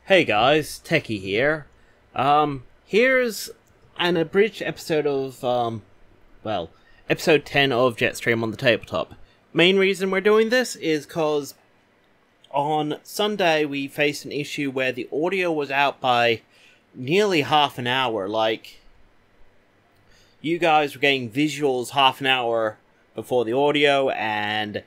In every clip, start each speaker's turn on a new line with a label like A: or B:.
A: Hey guys, Techie here. Here's an abridged episode of, well, episode 10 of JetStream on the tabletop. Main reason we're doing this is because on Sunday we faced an issue where the audio was out by nearly half an hour. Like, you guys were getting visuals half an hour before the audio, and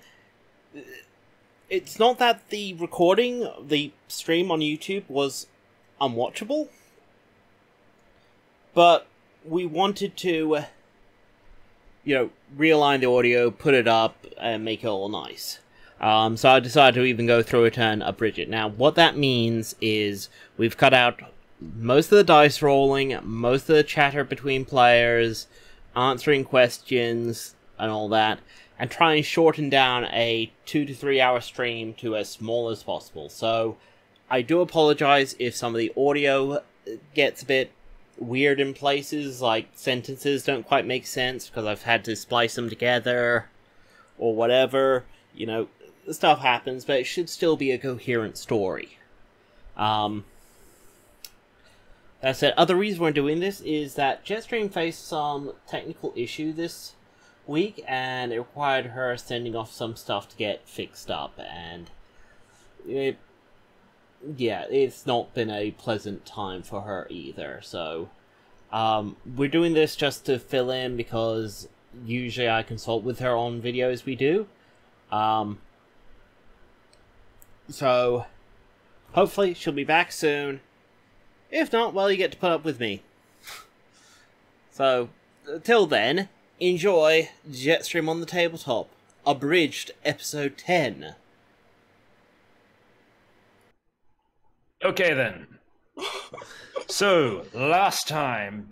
A: it's not that the recording, the stream on YouTube was unwatchable, but we wanted to, realign the audio, put it up, and make it all nice. So I decided to even go through it and abridge it. Now, what that means is we've cut out most of the dice rolling, most of the chatter between players, answering questions, and all that, and try and shorten down a 2 to 3 hour stream to as small as possible. So, I do apologize if some of the audio gets a bit weird in places, like sentences don't quite make sense because I've had to splice them together, or whatever. Stuff happens, but it should still be a coherent story. That said, other reason we're doing this is that JetStream faced some technical issue this week, and it required her sending off some stuff to get fixed up, and it's not been a pleasant time for her either. So we're doing this just to fill in, because usually I consult with her on videos we do. So hopefully she'll be back soon. If not, well, you get to put up with me. So till then, enjoy JetStream on the Tabletop, abridged episode 10.
B: Okay then. So, last time,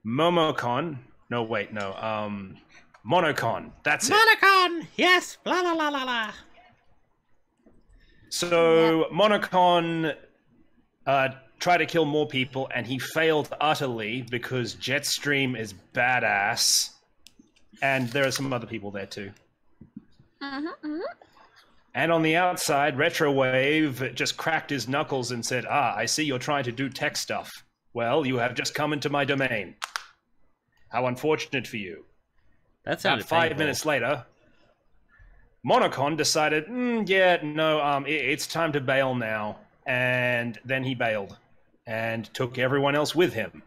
B: Momocon. No, wait, no. Monocon. That's it.
A: Monocon! Yes! Blah, blah, blah, blah, blah.
B: So, Monocon tried to kill more people, and he failed utterly because JetStream is badass. And there are some other people there too. And on the outside, Retrowave just cracked his knuckles and said, I see you're trying to do tech stuff. Well, you have just come into my domain. How unfortunate for you.
A: That sounded
B: About 5
A: painful.
B: minutes later, Monocon decided, it's time to bail now. And then he bailed and took everyone else with him.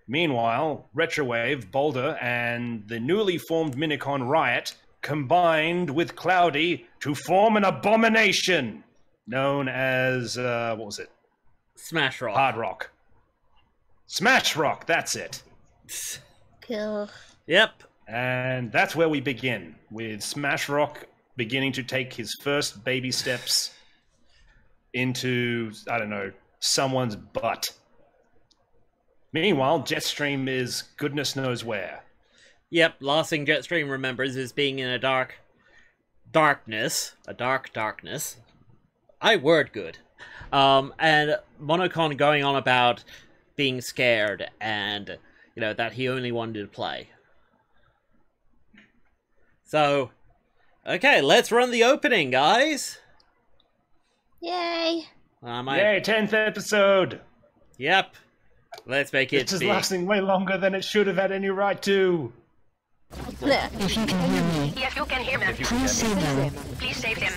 B: Meanwhile, Retrowave, Boulder, and the newly formed Minicon Riot combined with Cloudy to form an abomination known as, what was it?
A: Smash Rock.
B: Hard Rock. Smash Rock, that's it.
C: Cool.
A: Yep.
B: And that's where we begin, with Smash Rock beginning to take his first baby steps into, I don't know, someone's butt. Meanwhile, JetStream is goodness knows where.
A: Yep, last thing JetStream remembers is being in a dark darkness. I word good. And Monocon going on about being scared and, that he only wanted to play. So, okay, let's run the opening, guys!
C: Yay!
B: Yay, 10th episode!
A: Yep. Let's make it
B: This is
A: big.
B: lasting way longer than it should have had any right to.
D: If you can hear me,
E: Yes, you can hear them.
D: please save them.
E: Please save them.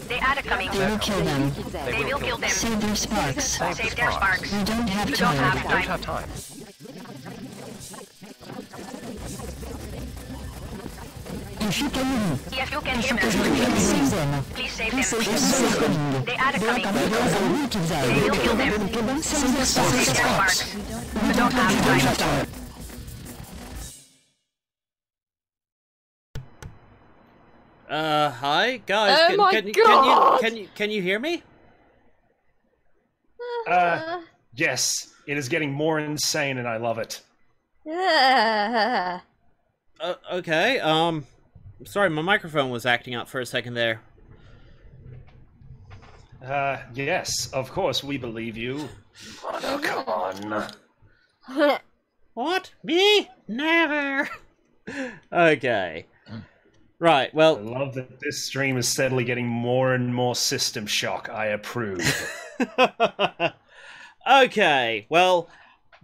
D: They are coming.
E: They are coming.
D: They will kill them.
E: They will kill them.
D: Save their sparks.
E: Save their sparks.
D: You don't have
E: You don't have
D: time.
E: time.
D: If you can hear me,
E: Yes, you can hear
D: please
E: them.
D: save them.
E: Please save
D: Please
E: them.
D: save them.
E: They are coming.
D: They
E: will kill them.
D: Save their
E: Save their
D: sparks.
E: sparks. You don't have time.
A: Hi guys.
C: Oh my God!
A: Can you hear me?
B: Yes, it is getting more insane and I love it.
A: Okay. sorry, my microphone was acting up for a second there.
B: Yes, of course, we believe you. Monocon.
A: What? Me? Never! Okay. Right,
B: I
A: well...
B: love that this stream is steadily getting more and more system shock. I approve.
A: Okay, well,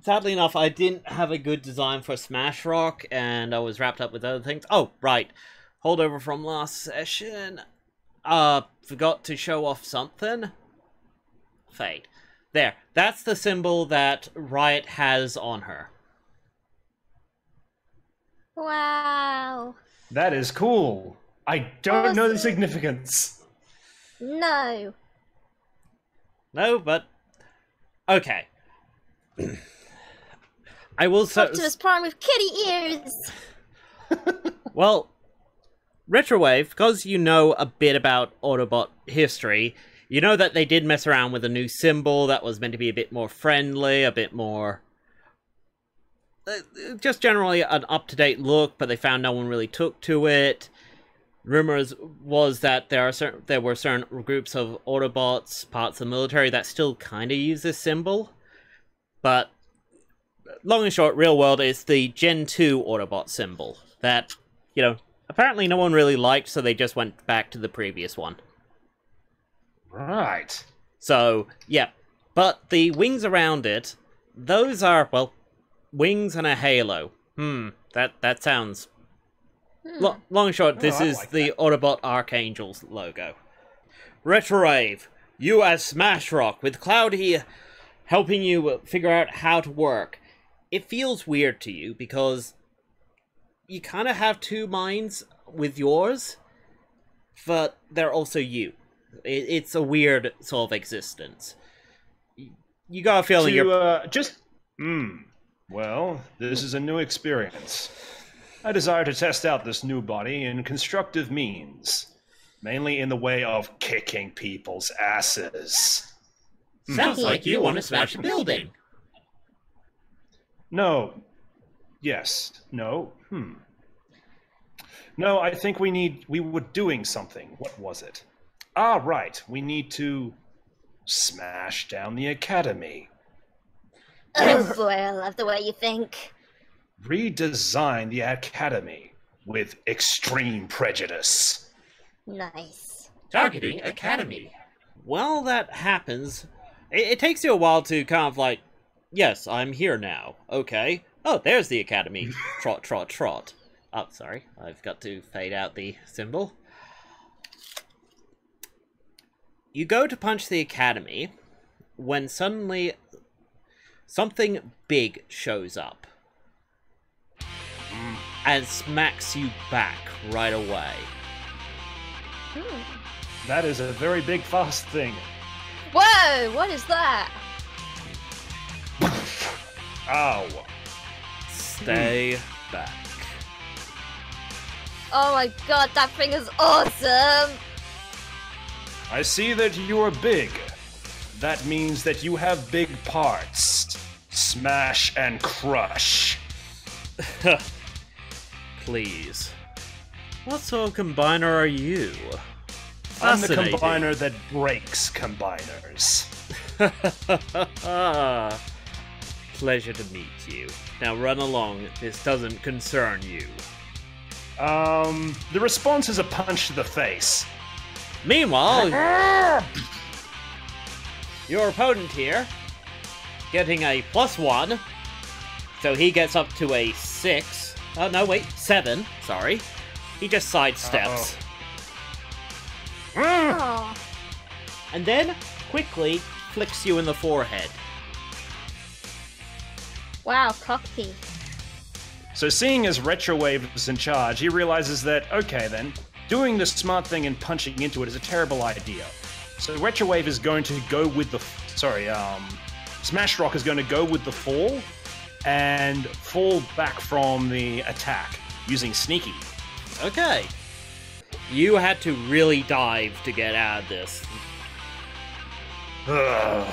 A: sadly enough, I didn't have a good design for Smash Rock, and I was wrapped up with other things. Oh, right. Holdover from last session. Forgot to show off something. Fade. There. That's the symbol that Riot has on her.
C: Wow.
B: That is cool. I don't know the significance.
C: No.
A: No, but... Okay. I will say...
C: Optimus Prime with kitty ears.
A: Well, Retrowave, because you know a bit about Autobot history, you know that they did mess around with a new symbol that was meant to be a bit more friendly, a bit more... just generally an up-to-date look, but they found no one really took to it. Rumors was that there were certain groups of Autobots, parts of the military, that still kind of use this symbol. But, long and short, real world is the Gen 2 Autobot symbol that, you know, apparently no one really liked, so they just went back to the previous one.
B: Right.
A: So, yeah. But the wings around it, those are, well, wings and a halo. That sounds... long and short, this is
B: like
A: the Autobot Archangel's logo. Retrowave, you as Smash Rock, with Cloudy helping you figure out how to work. It feels weird to you, because you kind of have two minds with yours, but they're also you. It's a weird sort of existence. You got a feeling you're...
B: Well, this is a new experience. I desire to test out this new body in constructive means, mainly in the way of kicking people's asses.
A: Sounds like you want to smash a building.
B: No. Yes. No. No, I think we were doing something. What was it? Ah, right. We need to smash down the academy.
C: Oh boy, I love the way you think.
B: Redesign the academy with extreme prejudice.
C: Nice.
A: Targeting Academy. Well, that happens. It takes you a while to kind of like, yes, I'm here now. Okay. Oh, there's the Academy. Trot, trot, trot. Oh, sorry. I've got to fade out the symbol. You go to punch the Academy when suddenly something big shows up and smacks you back right away.
B: That is a very big, fast thing.
C: Whoa, what is that?
B: Ow.
A: Stay back.
C: Oh my god, that thing is awesome!
B: I see that you are big. That means that you have big parts. Smash and crush.
A: Please. What sort of combiner are you?
B: I'm the
A: Fascinating.
B: combiner that breaks combiners.
A: Pleasure to meet you. Now run along. This doesn't concern you.
B: The response is a punch to the face.
A: Meanwhile, your opponent here, getting a +1, so he gets up to a 6. Oh, no, wait, 7, sorry. He just sidesteps.
C: Oh.
A: And then, quickly, flicks you in the forehead.
C: Wow, cocky.
B: So seeing as Retrowave is in charge, he realizes that, okay then, doing the smart thing and punching into it is a terrible idea. So Retrowave is going to go with the... Smash Rock is going to go with the fall and fall back from the attack using Sneaky.
A: Okay. You had to really dive to get out of this.
B: Ugh.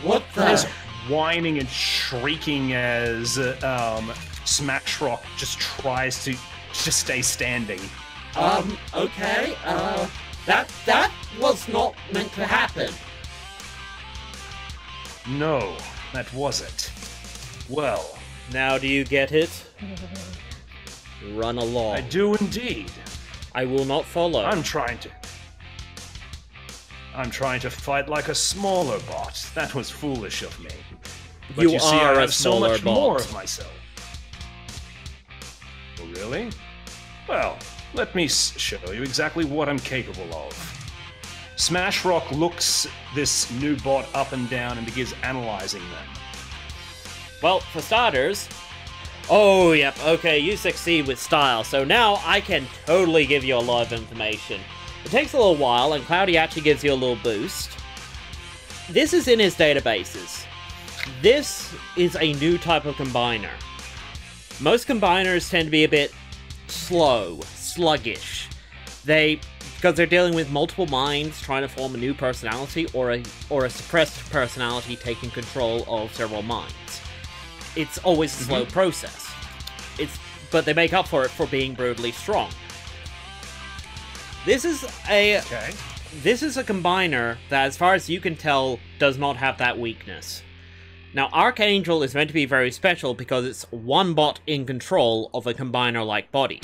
A: What
B: There's whining and shrieking as Smash Rock just tries to Just stay standing.
A: Okay, that was not meant to happen.
B: No, that wasn't. Well,
A: Now do you get it? Run along.
B: I do indeed.
A: I will not follow.
B: I'm trying to fight like a smaller bot. That was foolish of me. But
A: You
B: you see,
A: are
B: I
A: a
B: have so
A: smaller
B: much more
A: bot.
B: of myself. Oh, really? Well, let me show you exactly what I'm capable of. Smashrock looks this new bot up and down and begins analyzing them.
A: Well, for starters... Oh, yep, okay, you succeed with style, so now I can totally give you a lot of information. It takes a little while, and Cloudy actually gives you a little boost. This is in his databases. This is a new type of combiner. Most combiners tend to be a bit slow, sluggish. Because they're dealing with multiple minds trying to form a new personality, or a suppressed personality taking control of several minds. It's always a slow process. But they make up for it for being brutally strong. This is a combiner that, as far as you can tell, does not have that weakness. Now, Archangel is meant to be very special because it's one bot in control of a combiner-like body.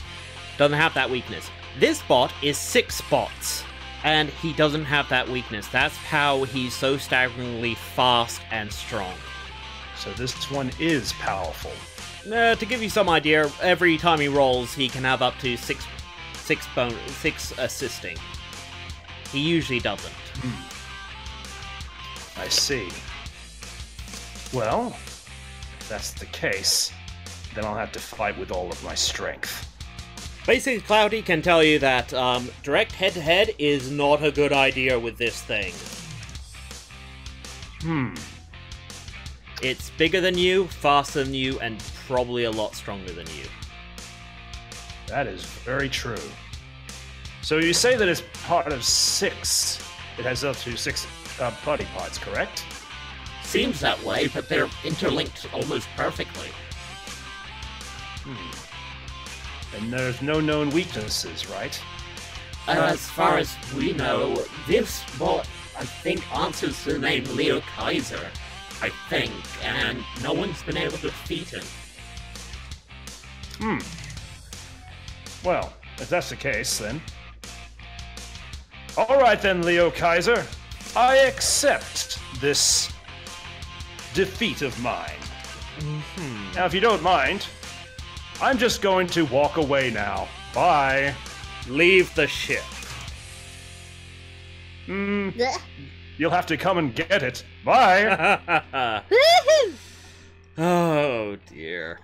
A: Doesn't have that weakness. This bot is 6 bots, and he doesn't have that weakness. That's how he's so staggeringly fast and strong.
B: So this one is powerful.
A: To give you some idea, every time he rolls, he can have up to 6 assisting. He usually doesn't.
B: I see. Well, if that's the case, then I'll have to fight with all of my strength.
A: Basically, Cloudy can tell you that direct head-to-head is not a good idea with this thing. It's bigger than you, faster than you, and probably a lot stronger than you.
B: That is very true. So you say that it's part of 6. It has up to 6 body parts, correct?
F: Seems that way, but they're interlinked almost perfectly.
B: And there's no known weaknesses, right?
F: As far as we know, this bot, I think, answers to the name Leo Kaiser, I think, and no one's been able to defeat him.
B: Well, if that's the case, then... Alright then, Leo Kaiser. I accept this defeat of mine. Now, if you don't mind, I'm just going to walk away now. Bye.
A: Leave the ship.
C: Blech.
B: You'll have to come and get it. Bye.
C: Woohoo!
A: Oh, dear.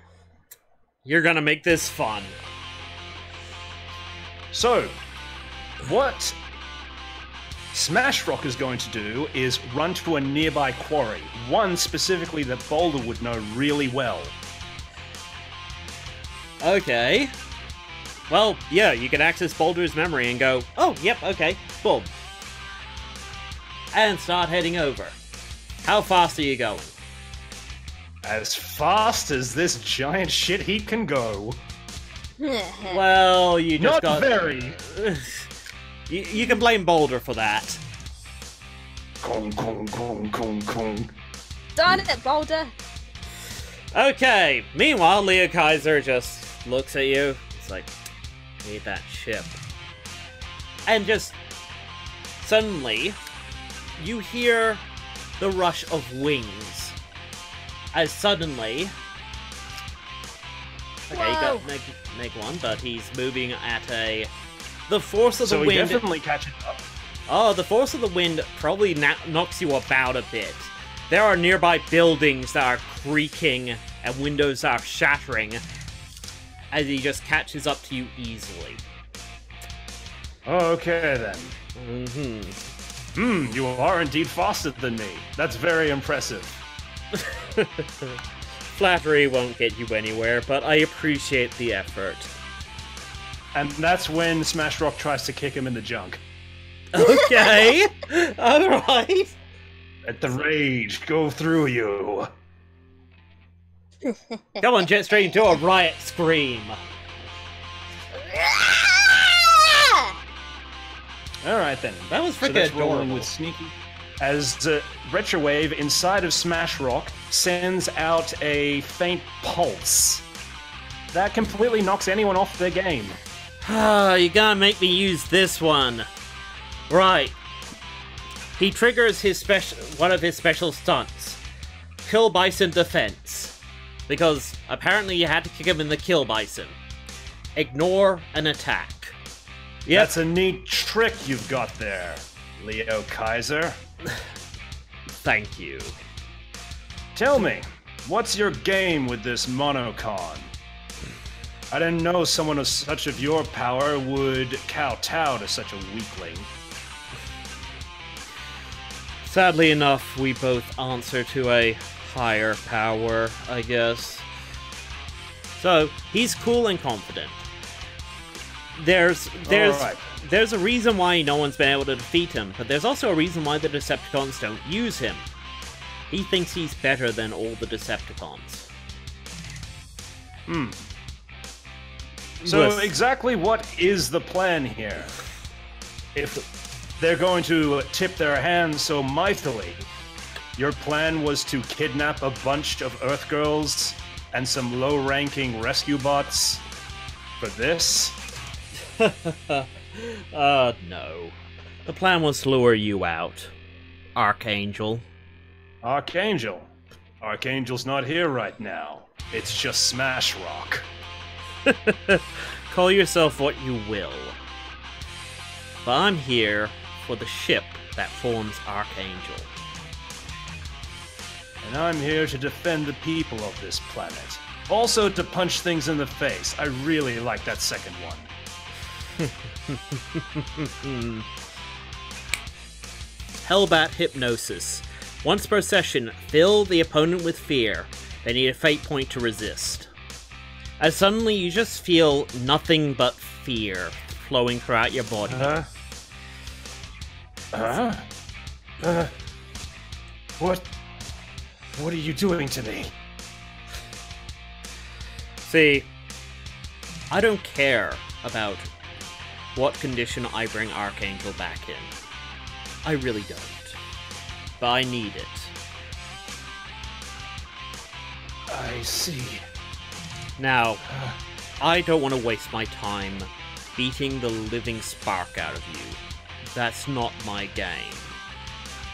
A: You're gonna make this fun.
B: So, what Smashrock is going to do is run to a nearby quarry, one specifically that Boulder would know really well.
A: Okay. Well, yeah, you can access Boulder's memory and go, oh, yep, okay, boom. And start heading over. How fast are you going?
B: As fast as this giant shit heap can go.
A: Well, you just
B: Not
A: got...
B: very.
A: You can blame Boulder for that.
B: Kong, kong, kong, kong, kong.
C: Darn it, Boulder!
A: Okay, meanwhile, Leo Kaiser just looks at you. It's like, need that ship. And just suddenly, you hear the rush of wings. As suddenly... Okay, you got make one, but he's moving at a... The force of the
B: So
A: wind...
B: he definitely catches up.
A: Oh, the force of the wind probably knocks you about a bit. There are nearby buildings that are creaking and windows are shattering as he just catches up to you easily.
B: Okay then. You are indeed faster than me. That's very impressive.
A: Flattery won't get you anywhere, but I appreciate the effort.
B: And that's when Smashrock tries to kick him in the junk.
A: Okay, alright.
B: Let the rage go through you.
A: Come on, Jetstream, do a riot scream.
B: All right then.
A: That was
B: So
A: freaking
B: that's rolling
A: adorable.
B: with sneaky. As the Retrowave inside of Smash Rock sends out a faint pulse that completely knocks anyone off their game.
A: Ah, you gotta make me use this one. Right. He triggers one of his special stunts. Kill Bison Defense. Because apparently you had to kick him in the Kill Bison. Ignore an attack. Yep.
B: That's a neat trick you've got there, Leo Kaiser.
A: Thank you.
B: Tell me, what's your game with this Monocon? I didn't know someone of such of your power would kowtow to such a weakling.
A: Sadly enough, we both answer to a higher power, I guess. So, he's cool and confident. There's
B: Alright.
A: a reason why no one's been able to defeat him, but there's also a reason why the Decepticons don't use him. He thinks he's better than all the Decepticons.
B: So
A: Listen.
B: exactly what is the plan here? If they're going to tip their hands so mightily, your plan was to kidnap a bunch of Earth Girls and some low-ranking rescue bots for this?
A: No. The plan was to lure you out, Archangel.
B: Archangel. Archangel's not here right now. It's just Smash Rock.
A: Call yourself what you will. But I'm here for the ship that forms Archangel.
B: And I'm here to defend the people of this planet. Also to punch things in the face. I really like that second one.
A: Hellbat Hypnosis. Once per session, fill the opponent with fear. They need a fate point to resist. As suddenly you just feel nothing but fear flowing throughout your body.
B: What are you doing to me?
A: See, I don't care about what condition I bring Archangel back in. I really don't. But I need it.
B: I see.
A: Now, I don't want to waste my time beating the living spark out of you. That's not my game.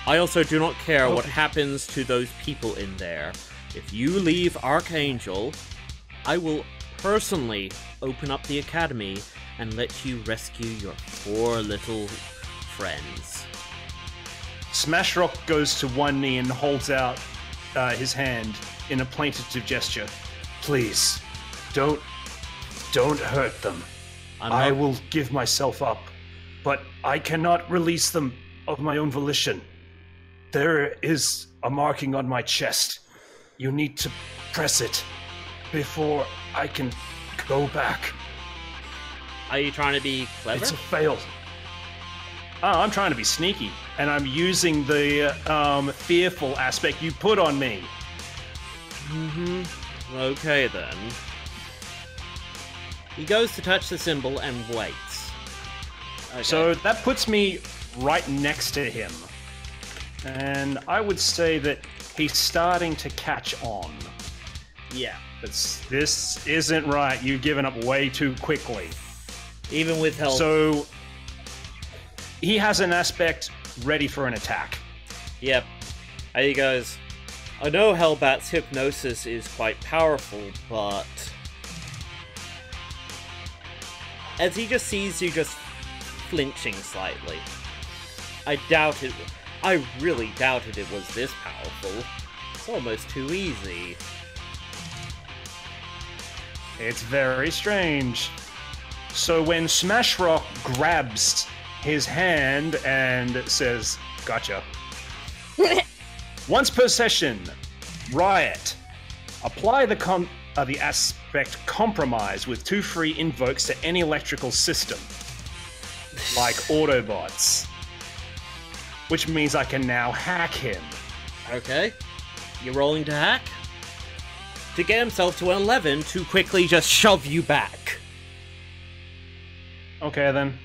A: I also do not care what happens to those people in there. If you leave Archangel, I will personally open up the academy and let you rescue your poor little friends.
B: Smash Rock goes to one knee and holds out his hand in a plaintive gesture. Please, don't hurt them. I will give myself up, but I cannot release them of my own volition. There is a marking on my chest. You need to press it before I can go back.
A: Are you trying to be clever?
B: It's a fail. Oh, I'm trying to be sneaky, and I'm using the fearful aspect you put on me.
A: Okay then. He goes to touch the symbol and waits. Okay.
B: So that puts me right next to him. And I would say that he's starting to catch on.
A: yeah,
B: This isn't right. You've given up way too quickly.
A: even with help.
B: So he has an aspect ready for an attack.
A: Yep. There he goes. I know Hellbat's hypnosis is quite powerful, but as he just sees you just flinching slightly, I really doubted it was this powerful. It's almost too easy.
B: It's very strange. So when Smash Rock grabs his hand and says, "Gotcha." Once per session, Riot. Apply the aspect Compromise with 2 free invokes to any electrical system, like Autobots. Which means I can now hack him.
A: Okay. You're rolling to hack? To get himself to an 11 to quickly just shove you back.
B: Okay then.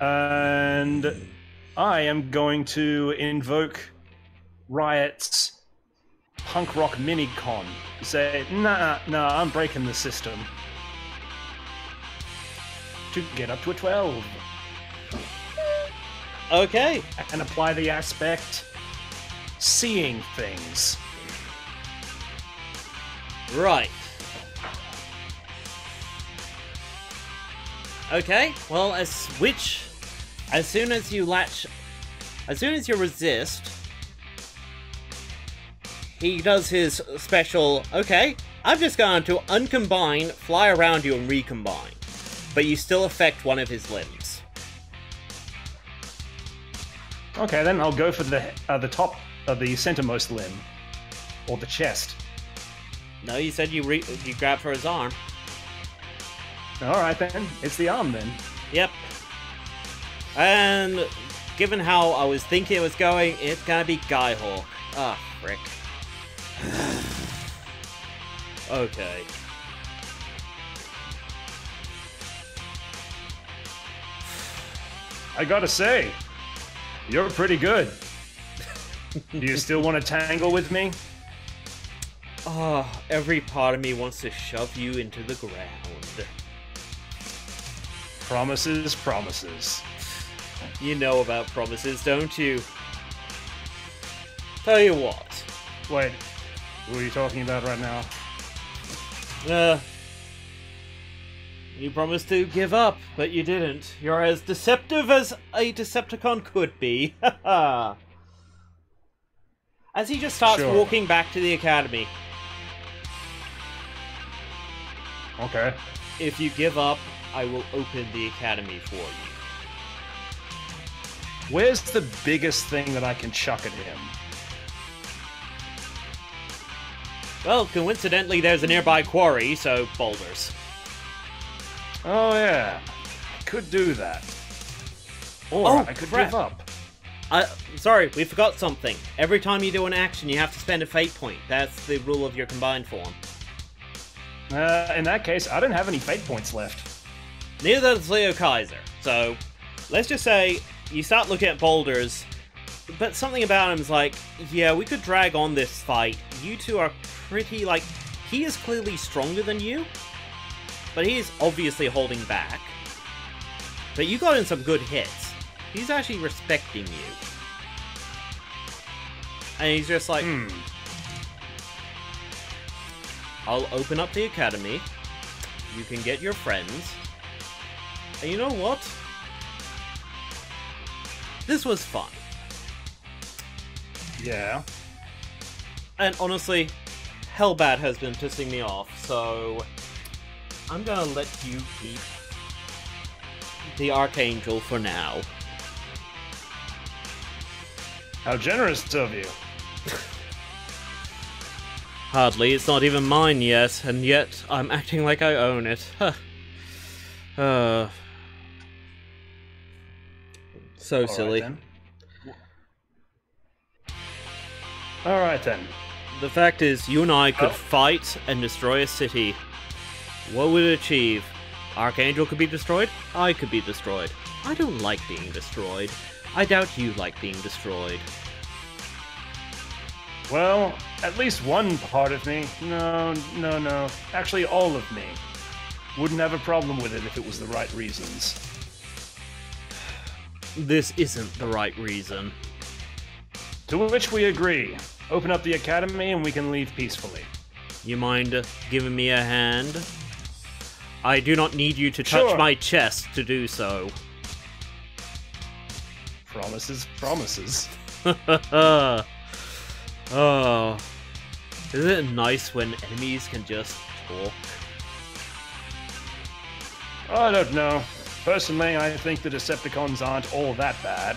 B: And I am going to invoke Riot's punk rock mini-con. Say, nah, I'm breaking the system. To get up to a 12.
A: Okay.
B: And apply the aspect seeing things.
A: Right. Okay, well, as soon as you resist, he does his special, okay, I'm just going to uncombine, fly around you, and recombine. But you still affect one of his limbs.
B: Okay, then I'll go for the top of the centermost limb. Or the chest.
A: No, you said you grab for his arm.
B: Alright then, it's the arm then.
A: Yep. And given how I was thinking it was going, it's gonna be Skyhawk. Ah, frick. Okay.
B: I gotta say, you're pretty good. Do you still want to tangle with me?
A: Oh, every part of me wants to shove you into the ground.
B: Promises, promises.
A: You know about promises, don't you? Tell you what.
B: Wait, who are you talking about right now?
A: You promised to give up, but you didn't. You're as deceptive as a Decepticon could be. Haha. As he just starts
B: Sure.
A: walking back to the academy.
B: Okay.
A: If you give up, I will open the academy for you.
B: Where's the biggest thing that I can chuck at him?
A: Well, coincidentally, there's a nearby quarry, so boulders.
B: Oh yeah, I could do that. Or
A: Oh,
B: I could
A: crap.
B: give up.
A: Sorry, we forgot something. Every time you do an action, you have to spend a fate point. That's the rule of your combined form.
B: In that case, I don't have any fate points left.
A: Neither does Leo Kaiser. So, let's just say you start looking at boulders, but something about him is like, yeah, we could drag on this fight. You two are pretty, like, he is clearly stronger than you, but he is obviously holding back. But you got in some good hits. He's actually respecting you. And he's just like, I'll open up the academy. You can get your friends. And you know what? This was fun.
B: Yeah.
A: And honestly, Hellbat has been pissing me off, so I'm gonna let you keep the Archangel for now.
B: How generous of you.
A: Hardly, it's not even mine yet, and yet I'm acting like I own it. Huh. So silly.
B: Alright then.
A: The fact is, you and I could fight and destroy a city. What would it achieve? Archangel could be destroyed? I could be destroyed. I don't like being destroyed. I doubt you like being destroyed.
B: Well, at least one part of me, no, actually all of me, wouldn't have a problem with it if it was the right reasons.
A: This isn't the right reason.
B: To which we agree. Open up the academy and we can leave peacefully.
A: You mind giving me a hand? I do not need you to touch
B: Sure.
A: my chest to do so.
B: Promises, promises.
A: Oh. Isn't it nice when enemies can just talk?
B: I don't know. Personally, I think the Decepticons aren't all that bad.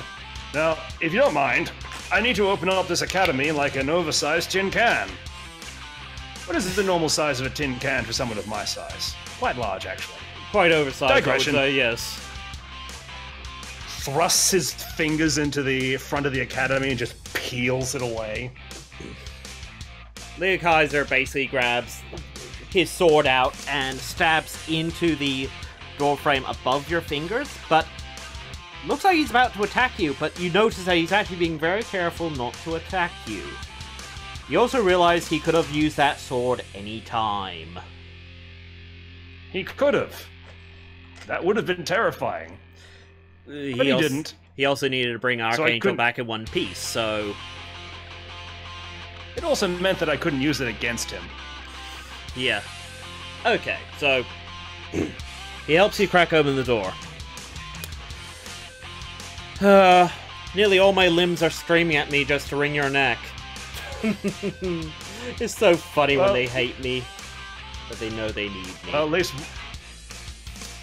B: Now, if you don't mind, I need to open up this academy like an oversized tin can. What is the normal size of a tin can for someone of my size? Quite large, actually.
A: Quite oversized,
B: Digression.
A: I would say, yes.
B: Thrusts his fingers into the front of the academy and just peels it away.
A: Leo Kaiser basically grabs his sword out and stabs into the door frame above your fingers, but looks like he's about to attack you, but you notice that he's actually being very careful not to attack you. You also realize he could have used that sword any time.
B: He could have. That would have been terrifying. But he didn't.
A: He also needed to bring Archangel back in one piece, so...
B: It also meant that I couldn't use it against him.
A: Yeah. Okay, so... he helps you crack open the door. Nearly all my limbs are screaming at me just to wring your neck. It's so funny when they hate me, but they know they need me.
B: Well,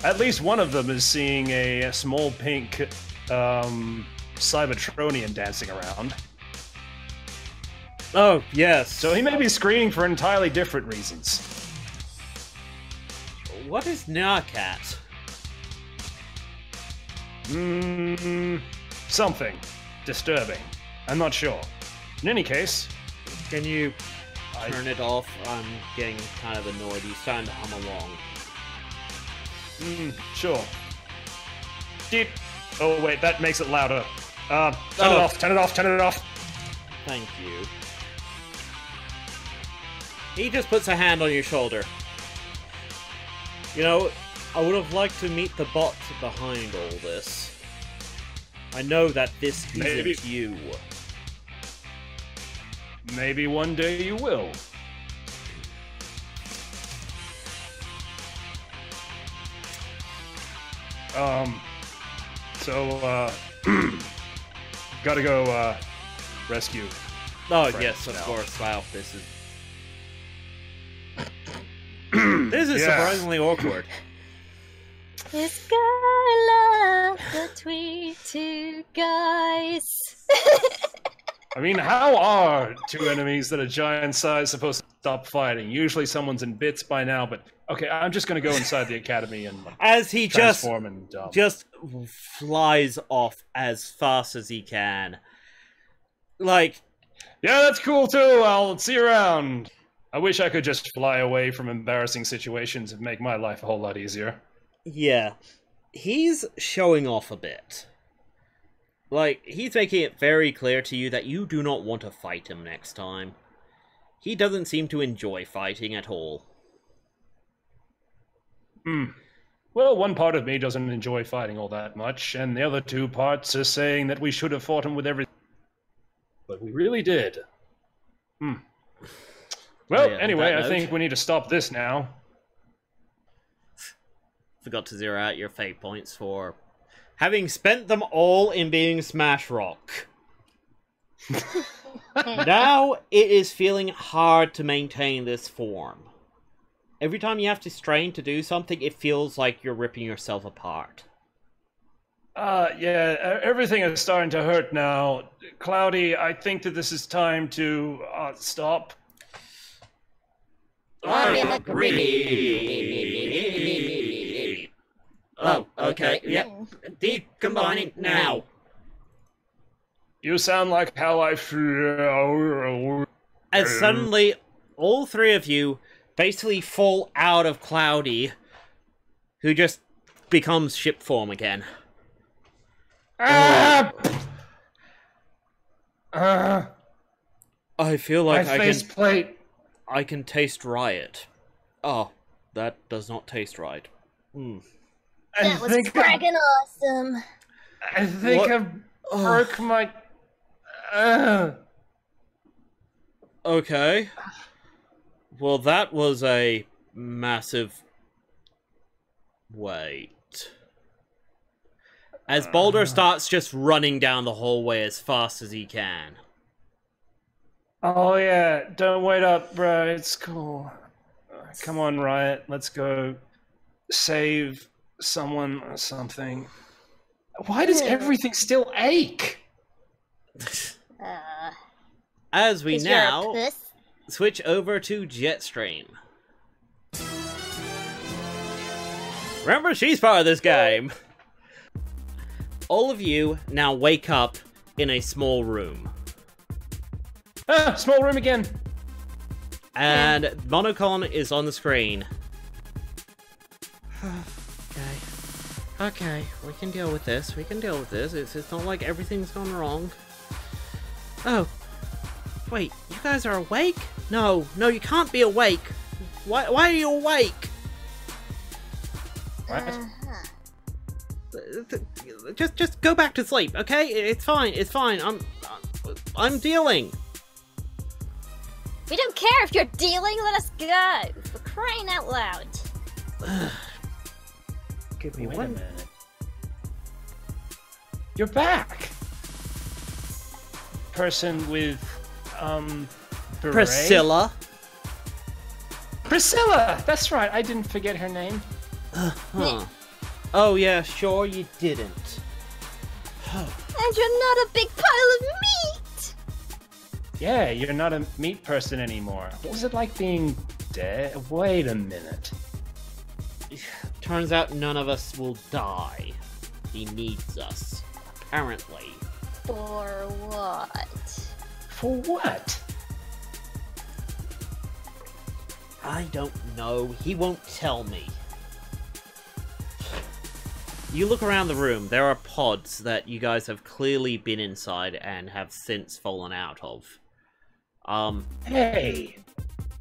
B: at least one of them is seeing a small pink Cybertronian dancing around.
A: Oh, yes.
B: So he may be screaming for entirely different reasons.
A: What is Narcat?
B: Something disturbing. I'm not sure. In any case,
A: can you turn it off? I'm getting kind of annoyed. He's trying to hum along.
B: Sure. Deep. Oh wait, that makes it louder. Turn it off. Turn it off. Turn it off.
A: Thank you. He just puts a hand on your shoulder. You know, I would have liked to meet the bot behind all this. I know that this isn't you.
B: Maybe one day you will. Gotta go, rescue.
A: Oh, yes, of course. Wow, this is... this is surprisingly awkward.
C: It's got love between two guys.
B: I mean, how are two enemies that are giant size supposed to stop fighting? Usually someone's in bits by now, but... Okay, I'm just gonna go inside the academy and
A: as he
B: transform
A: just flies off as fast as he can. Like...
B: Yeah, that's cool too, I'll see you around. I wish I could just fly away from embarrassing situations and make my life a whole lot easier.
A: Yeah. He's showing off a bit. Like, he's making it very clear to you that you do not want to fight him next time. He doesn't seem to enjoy fighting at all.
B: Well, one part of me doesn't enjoy fighting all that much, and the other two parts are saying that we should have fought him with everything. But we really did. Well, anyway, I think we need to stop this now.
A: Forgot to zero out your fate points for having spent them all in being Smash Rock. Now it is feeling hard to maintain this form. Every time you have to strain to do something, it feels like you're ripping yourself apart.
B: Yeah, everything is starting to hurt now. Cloudy, I think that this is time to stop.
F: I agree. Oh, okay, yep. Decombining now.
B: You sound like how I feel.
A: As suddenly, all three of you basically fall out of Cloudy, who just becomes ship form again. I feel like I can taste Riot. Oh, that does not taste right.
C: That was fragging awesome.
B: I think I broke my...
A: Okay. Well, that was a massive... Wait. As Boulder starts just running down the hallway as fast as he can.
B: Oh yeah, don't wait up, bro. It's cool. Come on, Riot. Let's go save someone or something. Why does everything still ache?
A: As we now switch over to JetStream. Remember, she's part of this game. All of you now wake up in a small room.
B: Small room again.
A: And Monocon is on the screen. Okay. Okay, we can deal with this. We can deal with this. It's not like everything's gone wrong. Oh. Wait, you guys are awake? No, you can't be awake. Why are you awake?
B: What?
A: Just go back to sleep, okay? It's fine. I'm dealing.
C: We don't care if you're dealing. Let us go. For crying out loud.
A: Give me
B: Wait a
A: one.
B: minute. You're back. Person with, beret?
A: Priscilla.
B: Priscilla! That's right, I didn't forget her name.
A: Huh. Oh yeah, sure you didn't.
C: And you're not a big pile of meat.
B: Yeah, you're not a meat person anymore. What was it like being dead? Wait a minute.
A: Turns out none of us will die. He needs us. Apparently.
C: For what?
B: For what?
A: I don't know. He won't tell me. You look around the room. There are pods that you guys have clearly been inside and have since fallen out of.
B: Hey!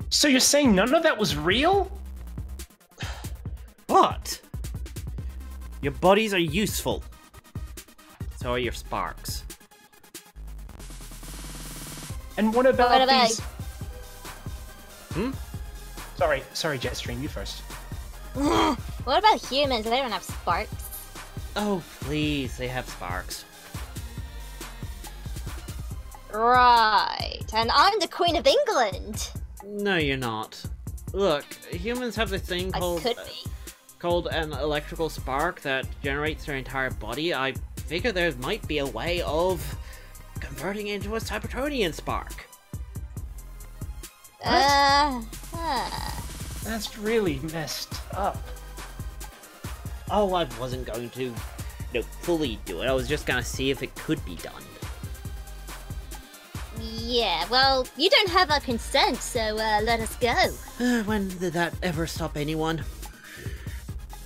B: So you're saying none of that was real?
A: But your bodies are useful. So are your sparks.
B: And what about
C: What about-
B: these... Sorry, Jetstream, you first.
C: What about humans? They don't have sparks.
A: Oh, please, they have sparks.
C: Right. And I'm the Queen of England.
A: No, you're not. Look, humans have this thing
C: I
A: called
C: could be.
A: called an electrical spark that generates their entire body. I figure there might be a way of converting it into a Cybertronian spark.
B: That's really messed up.
A: Oh, I wasn't going to, fully do it. I was just gonna see if it could be done.
C: Yeah, well, you don't have our consent, so let us go.
A: When did that ever stop anyone?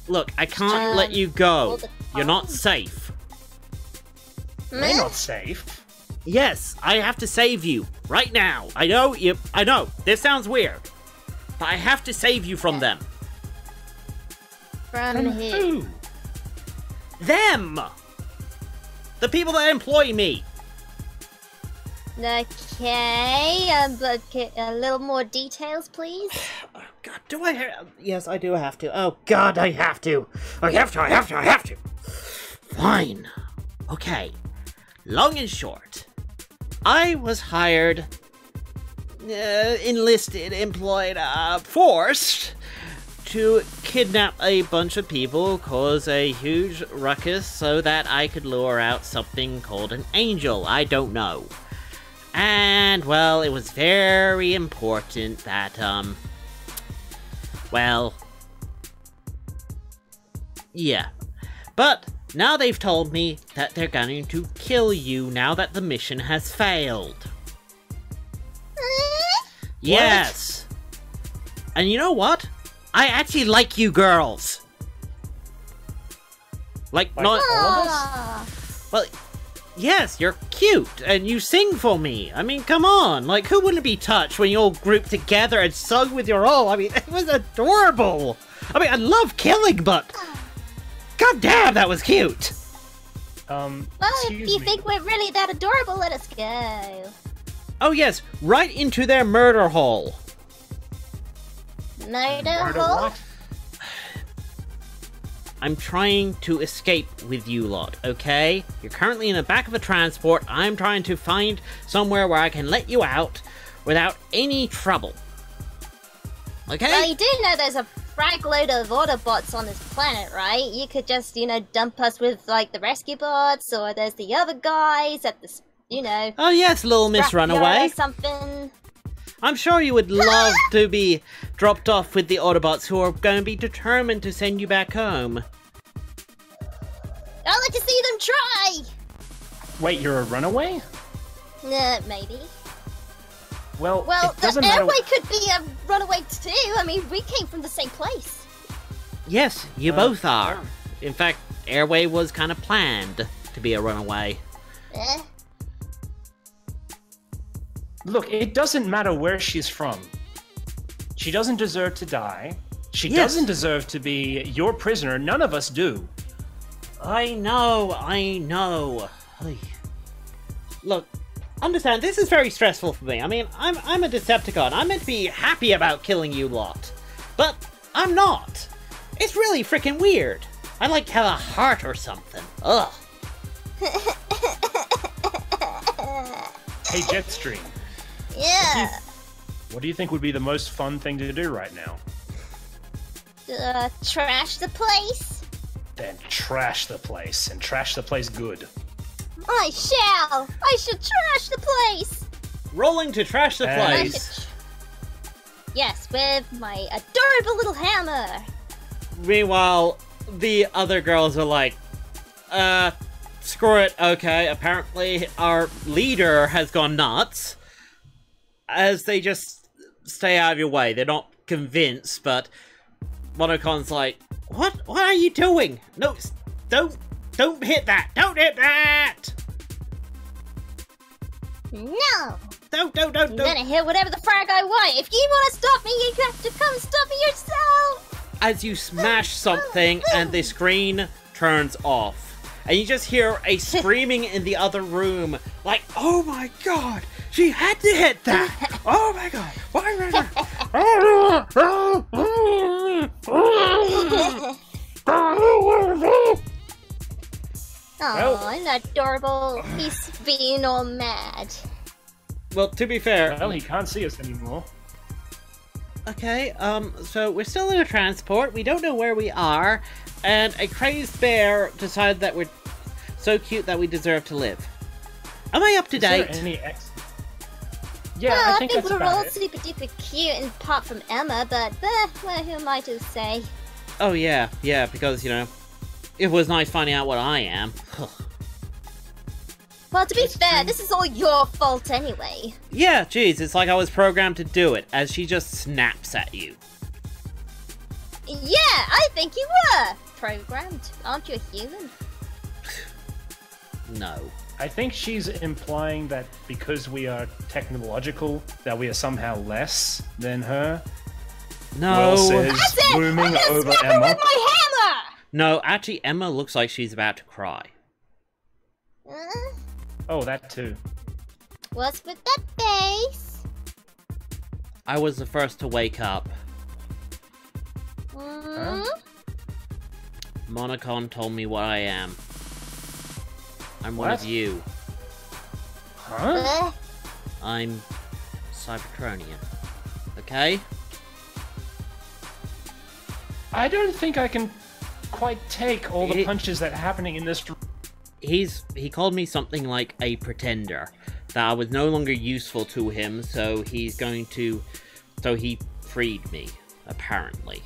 A: Look, I can't let you go.
C: all the
A: You're not
C: time.
A: safe.
B: We're not safe.
A: Yes, I have to save you right now. I know this sounds weird, but I have to save you from them.
C: From who?
A: Them! The people that employ me.
C: Okay, but a little more details, please.
A: Oh, God, do I have... Yes, I do have to. Oh, God, I have to. I have to. Fine. Okay. Long and short. I was hired, enlisted, employed, forced to kidnap a bunch of people, cause a huge ruckus so that I could lure out something called an angel. I don't know. And, well, it was very important that, well, yeah. But now they've told me that they're going to kill you now that the mission has failed. Yes. And you know what? I actually like you girls. Like not...
C: Ah,
A: Well, yes, you're cute, and you sing for me. I mean, come on. Like, who wouldn't be touched when you all grouped together and sung with your all? I mean, it was adorable. I mean, I love killing, but... God damn, that was cute.
C: well, if
B: Excuse
C: you
B: me.
C: think we're really that adorable, let us go.
A: Oh, yes, right into their murder hole.
C: Murder hole?
B: what?
A: I'm trying to escape with you lot, okay? You're currently in the back of a transport. I'm trying to find somewhere where I can let you out without any trouble. Okay?
C: Well, you do know there's a frag load of Autobots on this planet, right? You could just, dump us with, like, the rescue bots, or there's the other guys at the,
A: Oh yes, little Miss
C: scrapyard
A: Runaway.
C: or something.
A: I'm sure you would love to be dropped off with the Autobots who are going to be determined to send you back home.
C: I'll let you see them try!
B: Wait, you're a runaway?
C: Maybe.
B: Well,
C: Well,
B: it
C: the
B: doesn't matter.
C: airway could be a runaway too. I mean, we came from the same place.
A: Yes, you both are. In fact, airway was kind of planned to be a runaway.
C: Eh?
B: Look, it doesn't matter where she's from. She doesn't deserve to die. She
A: Yes.
B: doesn't deserve to be your prisoner. None of us do.
A: I know. Ay. Look, understand, this is very stressful for me. I mean, I'm a Decepticon. I'm meant to be happy about killing you lot. But I'm not. It's really freaking weird. I'd like to have a heart or something. Ugh.
B: Hey, Jetstream,
C: Yeah.
B: what do you think would be the most fun thing to do right now?
C: Trash the place?
B: Then trash the place, and trash the place good.
C: I shall! I should trash the place!
A: Rolling to trash the
B: And-
C: I
A: place.
C: should yes, with my adorable little hammer!
A: Meanwhile, the other girls are like, screw it, okay, apparently our leader has gone nuts. As they just stay out of your way. They're not convinced, but Monocon's like, what are you doing? No, don't hit that! Don't hit that!
C: No!
A: Don't.
C: I'm gonna hit whatever the frag I want! If you wanna stop me, you have to come stop me yourself!
A: As you smash something and the screen turns off. And you just hear a screaming in the other room, like, oh my god, she had to hit that! Oh my god,
C: Oh, I'm not adorable. He's being all mad.
A: Well, to be fair,
B: Well, he can't see us anymore.
A: okay, so we're still in a transport, we don't know where we are, and a crazed bear decided that we're so cute that we deserve to live. Am I up to
B: Is there
A: date?
B: any Yeah,
C: Well,
B: I think that's
C: we're all
B: about it.
C: super duper cute and apart from Emma, but well, who am I to say?
A: Oh yeah, because, you know, it was nice finding out what I am.
C: Well, to be fair, this is all your fault anyway.
A: Yeah, geez, it's like I was programmed to do it, as she just snaps at you.
C: Yeah, I think you were programmed. Aren't you a human?
A: No.
B: I think she's implying that because we are technological, that we are somehow less than her.
A: No.
B: Will says,
C: That's it!
B: looming
C: I'm gonna
B: over
C: snap her
B: Emma.
C: with my hammer!
A: No, actually, Emma looks like she's about to cry.
B: Oh, that too.
C: What's with that face?
A: I was the first to wake up. Monocon told me what I am. I'm one of
B: What?
A: you.
B: Huh?
A: I'm Cybertronian. Okay?
B: I don't think I can quite take all the
A: It-
B: punches that are happening in this.
A: He called me something like a pretender. That I was no longer useful to him, so he freed me, apparently.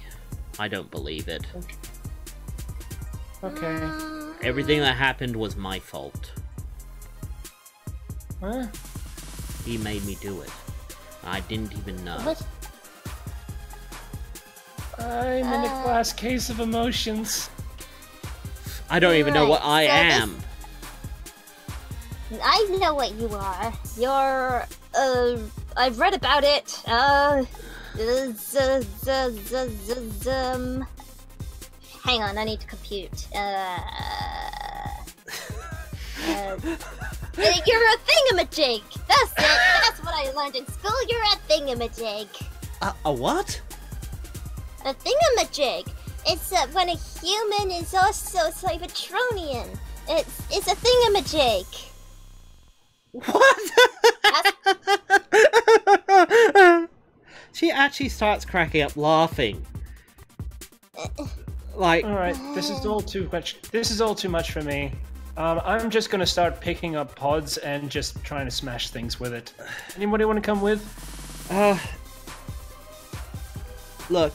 A: I don't believe it.
B: Okay.
A: Everything that happened was my fault.
B: Huh?
A: He made me do it. I didn't even know.
B: What? I'm in a glass case of emotions.
A: I don't even know what I
C: Right, so
A: am.
C: I know what you are. You're, I've read about it. Hang on, I need to compute. You're a thingamajig! That's it! That's what I learned in school, you're a thingamajig!
A: A what?
C: A thingamajig! It's when a human is also Cybertronian. It's a thingamajig!
A: What? She actually starts cracking up laughing. Like,
B: All right, this is all too much. This is all too much for me. I'm just gonna start picking up pods and just trying to smash things with it. Anybody want to come with?
A: look.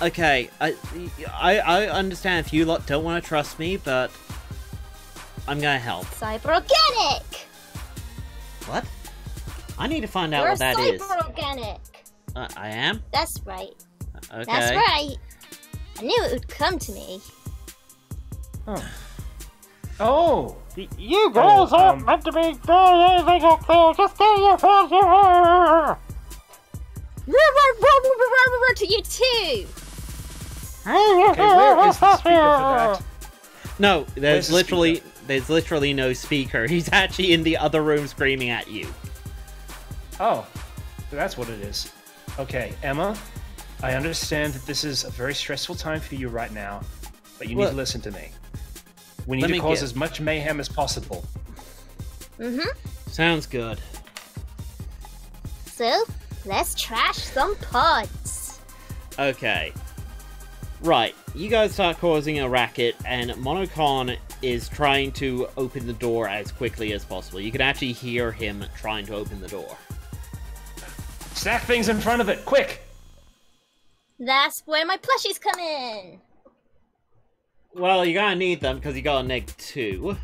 A: Okay, I understand if you lot don't want to trust me, but I'm gonna help.
C: Cyber-organic!
A: What? I need to find out
C: You're
A: what that is.
C: cyber-organic!
A: I am?
C: That's right.
A: Okay.
C: That's right. I knew it would come to me.
B: Oh!
G: You girls aren't meant to be doing anything up there. Just get your hands here.
C: To you too.
B: Okay, where is the speaker for that?
A: No,
B: Where's
A: there's
B: the
A: literally no speaker. He's actually in the other room screaming at you.
B: Oh, that's what it is. Okay, Emma, I understand that this is a very stressful time for you right now, but you need to listen to me. We need to cause as much mayhem as possible.
A: Sounds good.
C: So, let's trash some pods.
A: Okay. Right, you guys start causing a racket, and Monocon is trying to open the door as quickly as possible. You can actually hear him trying to open the door.
B: Stack things in front of it, quick!
C: That's where my plushies come in.
A: Well, you're gonna need them because you got a -2.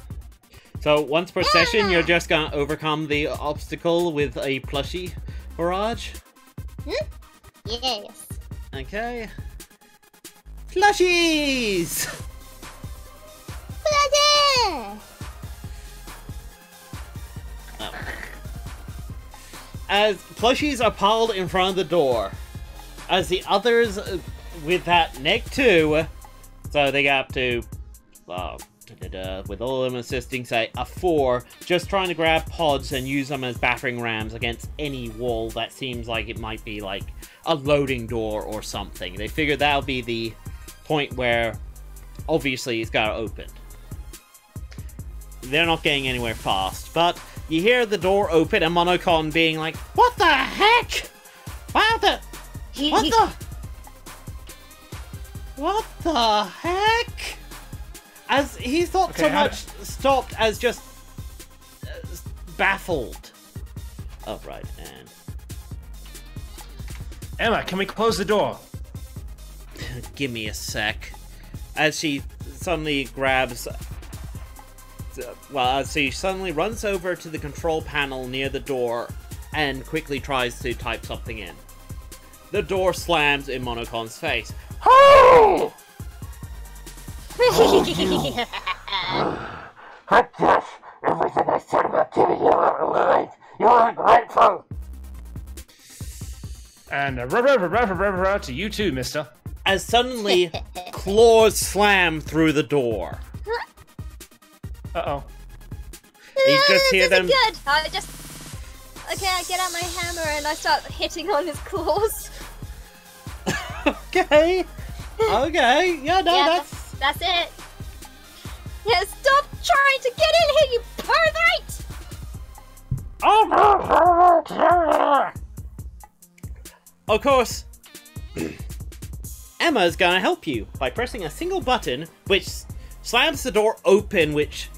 A: So once per session, you're just gonna overcome the obstacle with a plushie barrage.
C: Yes.
A: Okay. Plushies!
C: Plushie!
A: Oh. As plushies are piled in front of the door, as the others with that -2, so they got up to, with all of them assisting, say, a 4, just trying to grab pods and use them as battering rams against any wall that seems like it might be like a loading door or something. They figure that'll be the point where, obviously, it's gotta open. They're not getting anywhere fast, but you hear the door open and Monocon being like, "What the heck? What the heck?" As he's not so much stopped as just baffled. Oh, right, and...
B: Emma, can we close the door?
A: Give me a sec. As she suddenly grabs... Well, as she suddenly runs over to the control panel near the door and quickly tries to type something in. The door slams in Monocon's face.
G: Oh! I guess everything I said about giving you a life. You're ungrateful.
B: And to you too, mister.
A: As suddenly, claws slam through the door.
B: Uh-oh.
A: You just hear them...
C: Good. I get out my hammer and I start hitting on his claws.
A: Okay. Okay. Yeah, no,
C: Yeah, that's it. Yeah, stop trying to get in here, you pervert!
A: Of course, Emma's gonna help you by pressing a single button, which slams the door open, which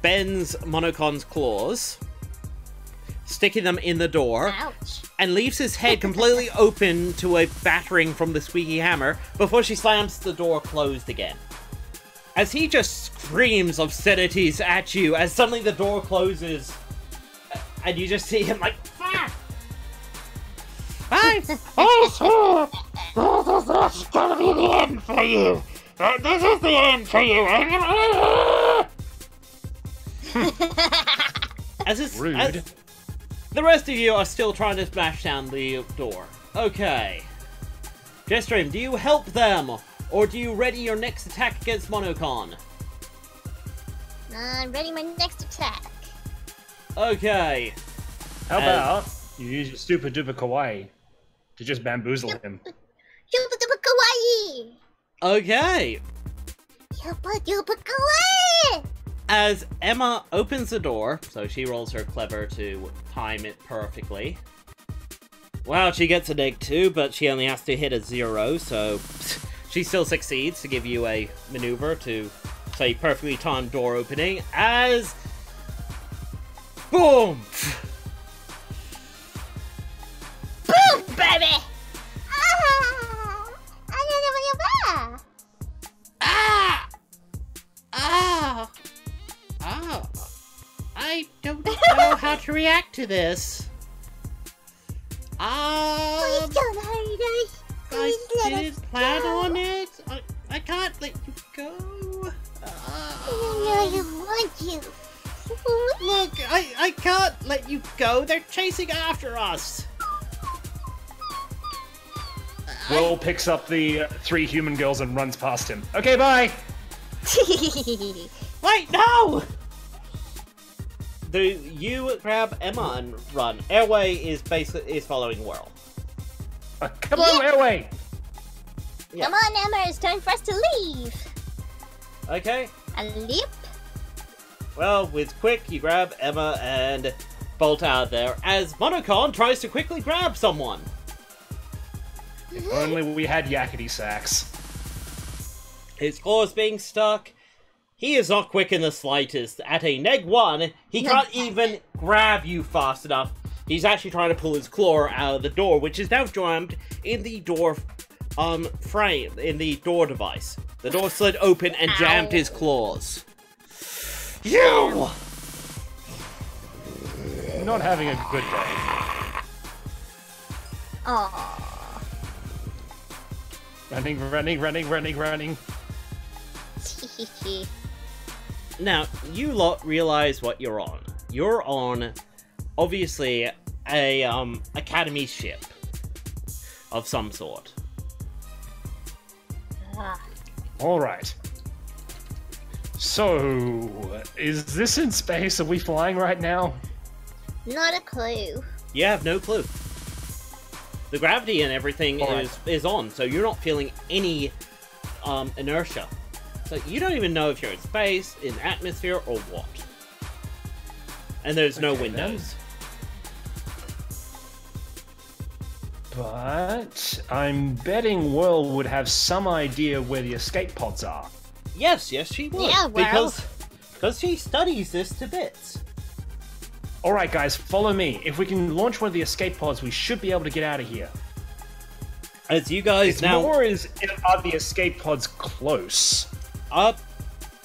A: bends Monocon's claws, sticking them in the door.
C: Ouch.
A: And leaves his head completely open to a battering from the squeaky hammer before she slams the door closed again. As he just screams obscenities at you, as suddenly the door closes, and you just see him like, "Ah!
G: Oh, this is gonna be the end for you. This is the end for you.
B: Rude.
A: The rest of you are still trying to smash down the door. Okay. JetStream, do you help them? Or do you ready your next attack against Monocon?
C: I'm ready my next attack.
A: Okay.
B: How about you use your stupid duper kawaii to just bamboozle him?
C: Super duper kawaii!
A: Okay.
C: Super duper kawaii!
A: As Emma opens the door, so she rolls her clever to time it perfectly. Well, she gets a -2, but she only has to hit a 0, so she still succeeds to give you a maneuver to, say, perfectly timed door opening, as... Boom!
C: Boom, baby!
A: Ah! Ah! Ah! I don't know how to react to this.
C: Please don't hurt us.
A: I didn't plan on it. I can't let you go.
C: you.
A: Look, I can't let you go. They're chasing after us.
B: Will picks up the 3 human girls and runs past him. Okay, bye!
A: Wait, no! You grab Emma and run. Airway is following Whirl.
B: Come on, Airway!
A: Yeah.
C: Come on, Emma, it's time for us to leave.
A: Okay.
C: A leap?
A: Well, with quick, you grab Emma and bolt out of there as Monocon tries to quickly grab someone.
B: If only we had yakety sacks.
A: His claws being stuck. He is not quick in the slightest. At a -1, he can't even grab you fast enough. He's actually trying to pull his claw out of the door, which is now jammed in the door frame, in the door device. The door slid open and jammed his claws. You!
B: You're not having a good day.
C: Aww.
B: Running.
A: Now, you lot realize what you're on. You're on, obviously, a academy ship of some sort.
B: Alright. So, is this in space? Are we flying right now?
C: Not a clue.
A: You have no clue. The gravity and everything is on, so you're not feeling any inertia. So you don't even know if you're in space, in atmosphere, or what. And there's no windows.
B: But I'm betting Whirl would have some idea where the escape pods are.
A: Yes, she would.
C: Yeah, well.
A: Because she studies this to bits.
B: Alright guys, follow me. If we can launch one of the escape pods, we should be able to get out of here.
A: As you guys
B: Are the escape pods close?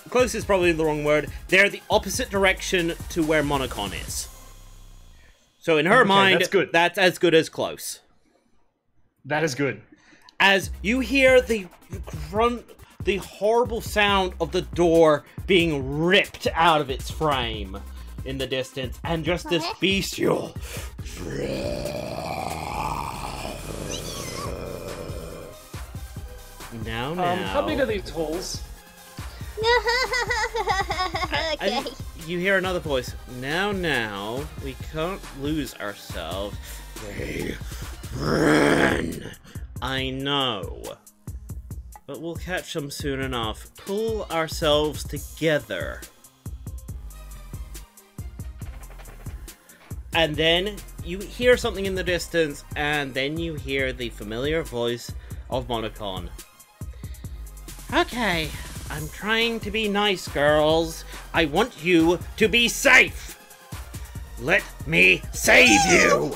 A: Close is probably the wrong word. They're the opposite direction to where Monocon is. So in her mind, that's as good as close.
B: That is good.
A: As you hear the horrible sound of the door being ripped out of its frame in the distance, and just this bestial. Now.
B: How big are these holes?
C: Okay.
A: You hear another voice. Now, we can't lose ourselves. They run. I know. But we'll catch them soon enough. Pull ourselves together. And then you hear something in the distance, and then you hear the familiar voice of Monocon. Okay, I'm trying to be nice, girls. I want you to be safe. Let me save you.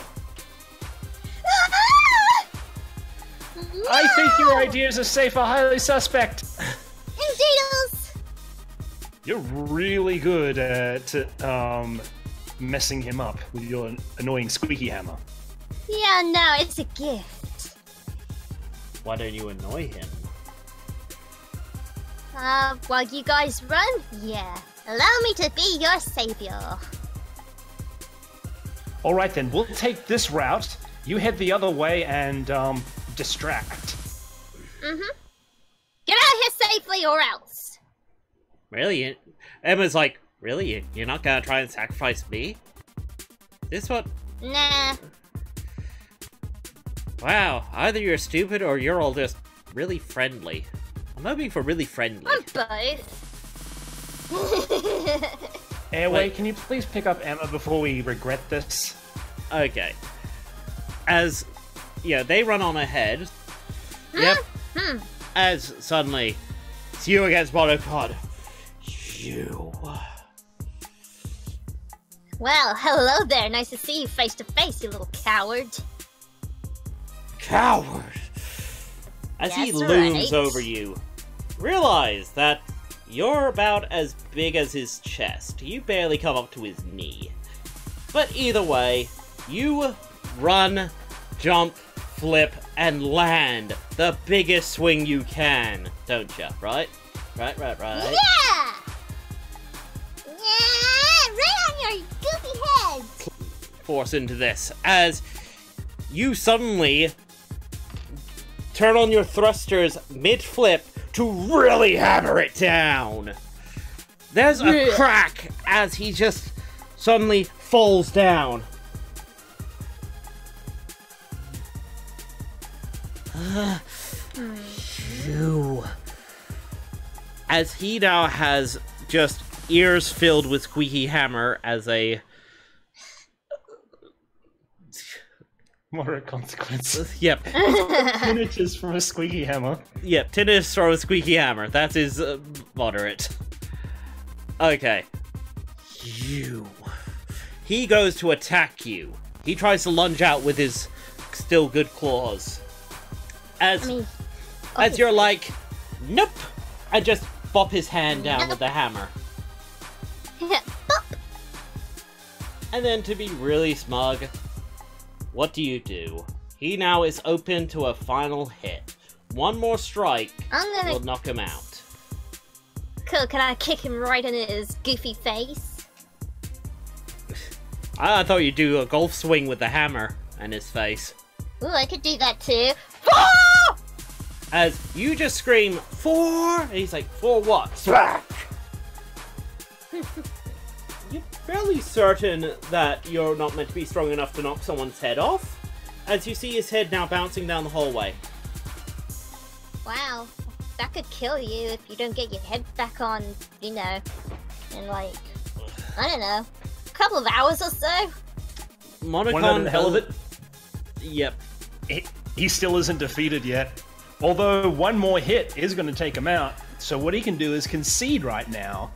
B: I think your ideas of safe are highly suspect.
C: Indeedles.
B: You're really good at messing him up with your annoying squeaky hammer.
C: Yeah, no, it's a gift.
A: Why don't you annoy him?
C: While you guys run? Yeah. Allow me to be your savior.
B: Alright then, we'll take this route. You head the other way and, distract.
C: Get out of here safely or else.
A: Really? Emma's like, really? You're not gonna try and sacrifice me? This what?
C: Nah.
A: Wow, either you're stupid or you're all just really friendly. I'm hoping for really friendly.
C: I'm both.
B: Airway, can you please pick up Emma before we regret this?
A: Okay. As, yeah, they run on ahead. Yep. As suddenly, it's you against Monocon. You.
C: Well, hello there. Nice to see you face to face, you little coward.
A: Coward. As he
C: That's
A: looms
C: right.
A: over you, realize that you're about as big as his chest. You barely come up to his knee. But either way, you run, jump, flip, and land the biggest swing you can, don't you? Right? Right.
C: Yeah!
A: force into this, as you suddenly turn on your thrusters mid-flip to really hammer it down. There's a crack as he just suddenly falls down. As he now has just ears filled with squeaky hammer as a...
B: Moderate consequence.
A: Yep.
B: Tinnitus from a squeaky hammer.
A: Yep, tinnitus from a squeaky hammer. That is moderate. Okay. You. He goes to attack you. He tries to lunge out with his still good claws. As you're like, nope, and just bop his hand down with the hammer. And then to be really smug, what do? He now is open to a final hit. One more strike will knock him out.
C: Cool, can I kick him right in his goofy face?
A: I thought you'd do a golf swing with the hammer in his face.
C: Ooh, I could do that too.
A: As you just scream, "For!" and he's like, "For what?" Smack! You're fairly certain that you're not meant to be strong enough to knock someone's head off, as you see his head now bouncing down the hallway.
C: Wow, that could kill you if you don't get your head back on, you know, in like, I don't know, a couple of hours or so.
A: Monocon,
B: the hell of it?
A: Yep.
B: He still isn't defeated yet. Although one more hit is going to take him out. So what he can do is concede right now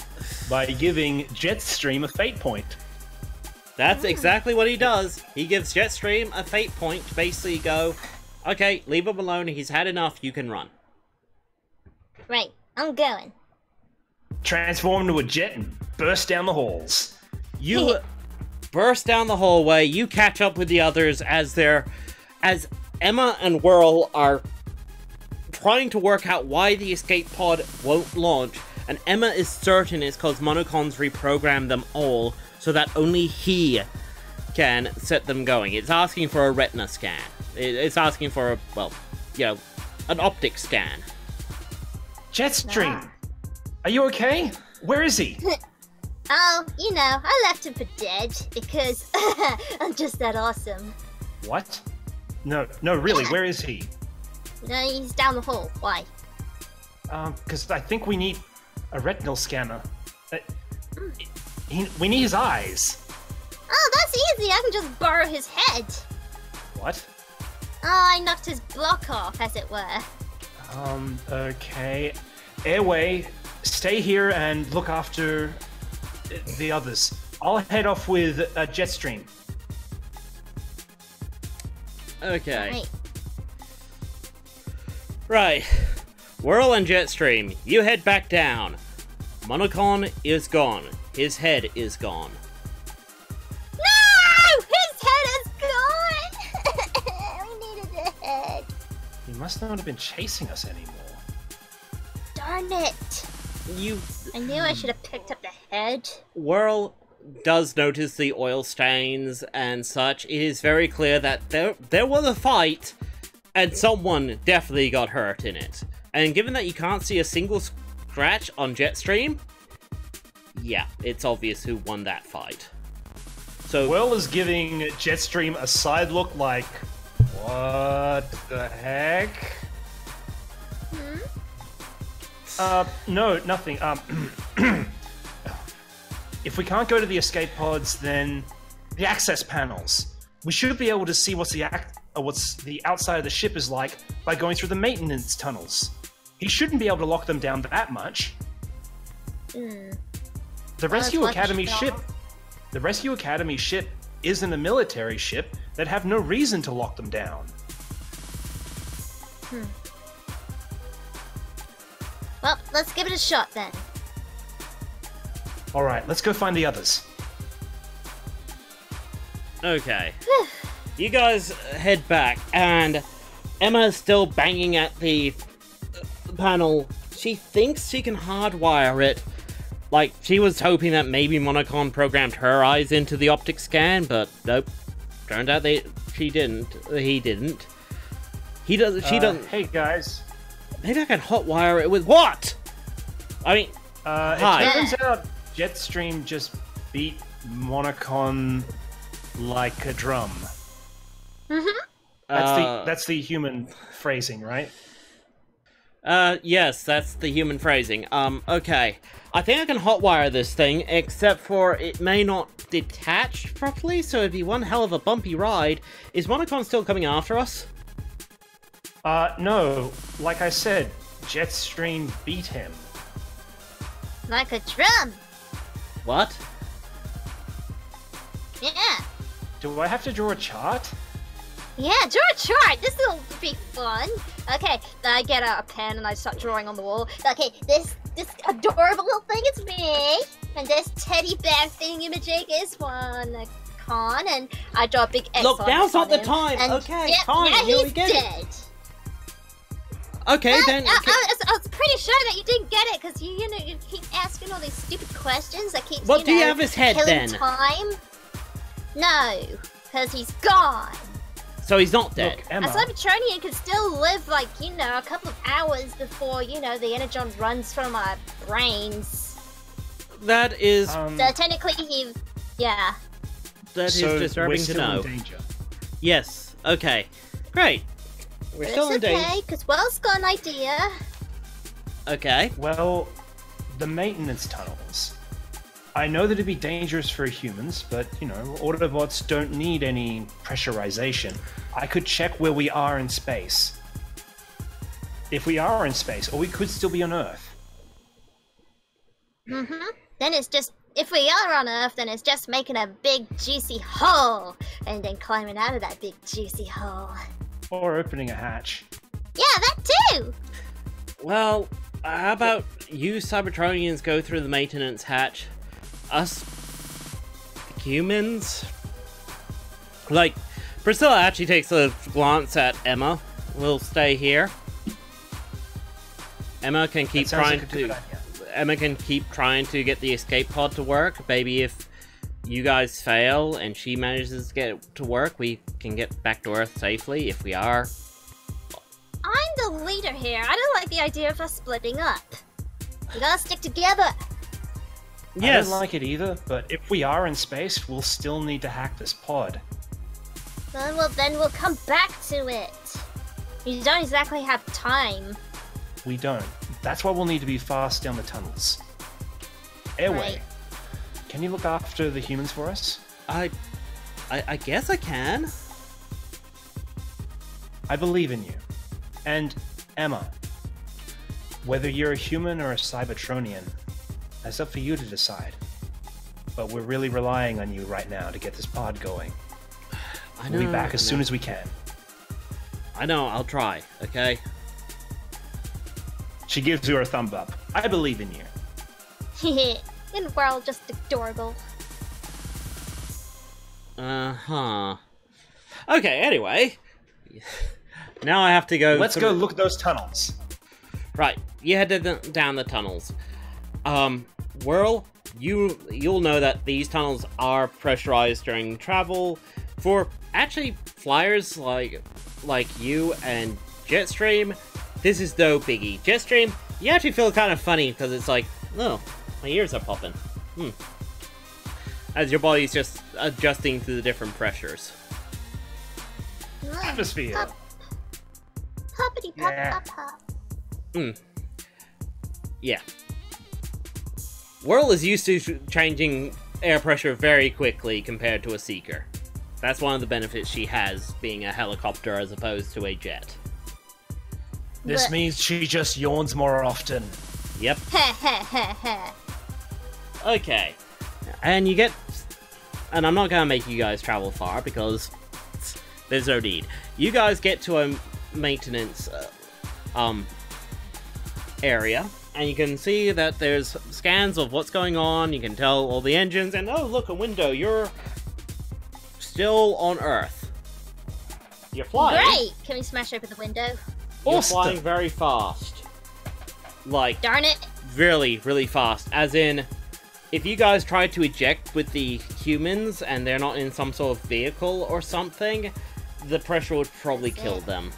B: by giving JetStream a fate point.
A: That's exactly what he does. He gives JetStream a fate point to basically go, okay, leave him alone. He's had enough. You can run.
C: Right, I'm going.
B: Transform into a jet and burst down the halls.
A: You burst down the hallway. You catch up with the others as Emma and Whirl are trying to work out why the escape pod won't launch, and Emma is certain it's because Monocon's reprogrammed them all so that only he can set them going. It's asking for a retina scan. It's asking for a, well, you know, an optic scan.
B: JetStream, are you okay? Where is he?
C: Oh, you know, I left him for dead because I'm just that awesome.
B: What? No, really, where is he?
C: No, he's down the hall. Why?
B: Because I think we need a retinal scanner. We need his eyes.
C: Oh, that's easy. I can just borrow his head.
B: What?
C: Oh, I knocked his block off, as it were.
B: Okay. Airway, stay here and look after the others. I'll head off with JetStream.
A: Okay. Right. Whirl and Jetstream, you head back down. Monocon is gone. His head is gone.
C: No! His head is gone! We needed a head.
B: He must not have been chasing us anymore.
C: Darn it. I knew I should have picked up the head.
A: Whirl does notice the oil stains and such. It is very clear that there was a fight, and someone definitely got hurt in it. And given that you can't see a single scratch on Jetstream, yeah, it's obvious who won that fight. So
B: Whirl is giving JetStream a side look like, what the heck? No, nothing. If we can't go to the escape pods, then the access panels. We should be able to see what's the outside of the ship is like by going through the maintenance tunnels. He shouldn't be able to lock them down that much. The Rescue Academy ship. The Rescue Academy ship isn't a military ship that have no reason to lock them down.
C: Well, let's give it a shot then.
B: Alright, let's go find the others.
A: okay. You guys head back, and Emma's still banging at the panel. She thinks she can hardwire it. Like, she was hoping that maybe Monocon programmed her eyes into the optic scan, but nope. Turned out she didn't. He didn't. He doesn't. She doesn't.
B: Hey guys.
A: Maybe I can hotwire it with what? I mean, hi.
B: It turns out JetStream just beat Monocon like a drum. That's the human phrasing, right?
A: Yes, that's the human phrasing. Okay. I think I can hotwire this thing, except for it may not detach properly, so it'd be one hell of a bumpy ride. Is Monocon still coming after us?
B: No. Like I said, JetStream beat him.
C: Like a drum.
A: What?
C: Yeah.
B: Do I have to draw a chart?
C: Yeah, draw a chart. This will be fun. Okay, then I get out a pen and I start drawing on the wall. Okay, this adorable little thing is me, and this teddy bear thingamajig is one con, and I draw a big X.
A: Look,
C: on
A: now's not the
C: him,
A: time.
C: and
A: Okay,
C: yep,
A: fine.
C: Yeah,
A: Here we
C: he's
A: get
C: dead.
A: it. Okay, then.
C: I was pretty sure that you didn't get it because you keep asking all these stupid questions that keep.
A: What do you have his head
C: killing
A: then?
C: Time. No, because he's gone.
A: So he's not dead.
B: Look, Emma.
C: A Cybertronian can still live, like, a couple of hours before, the energon runs from our brains.
A: That is.
C: So technically yeah.
A: That is
B: so
A: disturbing
B: we're
A: to
B: still
A: know.
B: in danger.
A: Yes. Okay. Great. We're
C: But
A: still in
C: it's
A: danger.
C: okay, because Well's got an idea.
A: Okay.
B: Well, the maintenance tunnels. I know that it'd be dangerous for humans, but, Autobots don't need any pressurization. I could check where we are in space. If we are in space, or we could still be on Earth.
C: Then it's just, if we are on Earth, then it's just making a big juicy hole, and then climbing out of that big juicy hole.
B: Or opening a hatch.
C: Yeah, that too!
A: Well, how about you Cybertronians go through the maintenance hatch? Us humans? Like, Priscilla actually takes a glance at Emma. We'll stay here. Emma can keep
B: That sounds
A: trying
B: like a good
A: to.
B: idea.
A: Emma can keep trying to get the escape pod to work. Maybe if you guys fail and she manages to get it to work, we can get back to Earth safely. If we are,
C: I'm the leader here. I don't like the idea of us splitting up. We gotta stick together.
B: I don't like it either, but if we are in space, we'll still need to hack this pod.
C: Then we'll come back to it. You don't exactly have time.
B: We don't. That's why we'll need to be fast down the tunnels. Airway,
C: Right.
B: can you look after the humans for us?
A: I guess I can.
B: I believe in you. And Emma, whether you're a human or a Cybertronian, that's up for you to decide. But we're really relying on you right now to get this pod going. We'll be back as soon as we can.
A: I know, I'll try, okay?
B: She gives you her thumb up. I believe in you.
C: And we're all just adorable.
A: Uh-huh. Okay, anyway. Now I have to go...
B: Let's go look at those tunnels.
A: Right, you head down the tunnels. Whirl, you'll know that these tunnels are pressurized during travel. For actually flyers like you and Jetstream, this is no biggie. Jetstream, you actually feel kind of funny because it's like, oh, my ears are popping. As your body's just adjusting to the different pressures.
B: Atmosphere.
C: Pop. Poppity pop
B: Yeah.
C: pop pop.
A: Yeah. Whirl is used to changing air pressure very quickly compared to a Seeker. That's one of the benefits she has, being a helicopter as opposed to a jet.
B: This
C: But-
B: means she just yawns more often.
A: Yep.
C: Heh heh heh heh.
A: Okay. And you get... And I'm not gonna make you guys travel far, because there's no need. You guys get to a maintenance area, and you can see that there's scans of what's going on. You can tell all the engines, and oh, look, a window. You're still on Earth. You're flying.
C: Great! Can we smash open the window?
A: You're
B: Awesome.
A: flying very fast. Like,
C: Darn it!
A: really, really fast. As in, if you guys try to eject with the humans and they're not in some sort of vehicle or something, the pressure would probably kill them.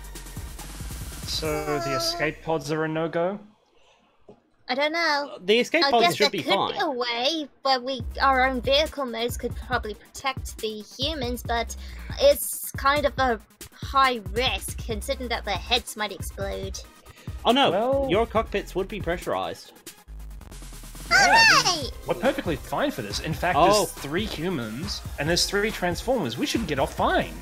B: So the escape pods are a no-go?
C: I don't know.
A: The escape
C: I
A: pods
C: guess
A: should
C: there
A: be
C: could
A: fine.
C: be a way where our own vehicle modes could probably protect the humans, but it's kind of a high risk considering that their heads might explode.
A: Oh no,
B: Well-
A: your cockpits would be pressurized.
C: Alright!
B: We're perfectly fine for this. In fact,
A: Oh.
B: there's 3 humans and there's 3 Transformers. We should get off fine.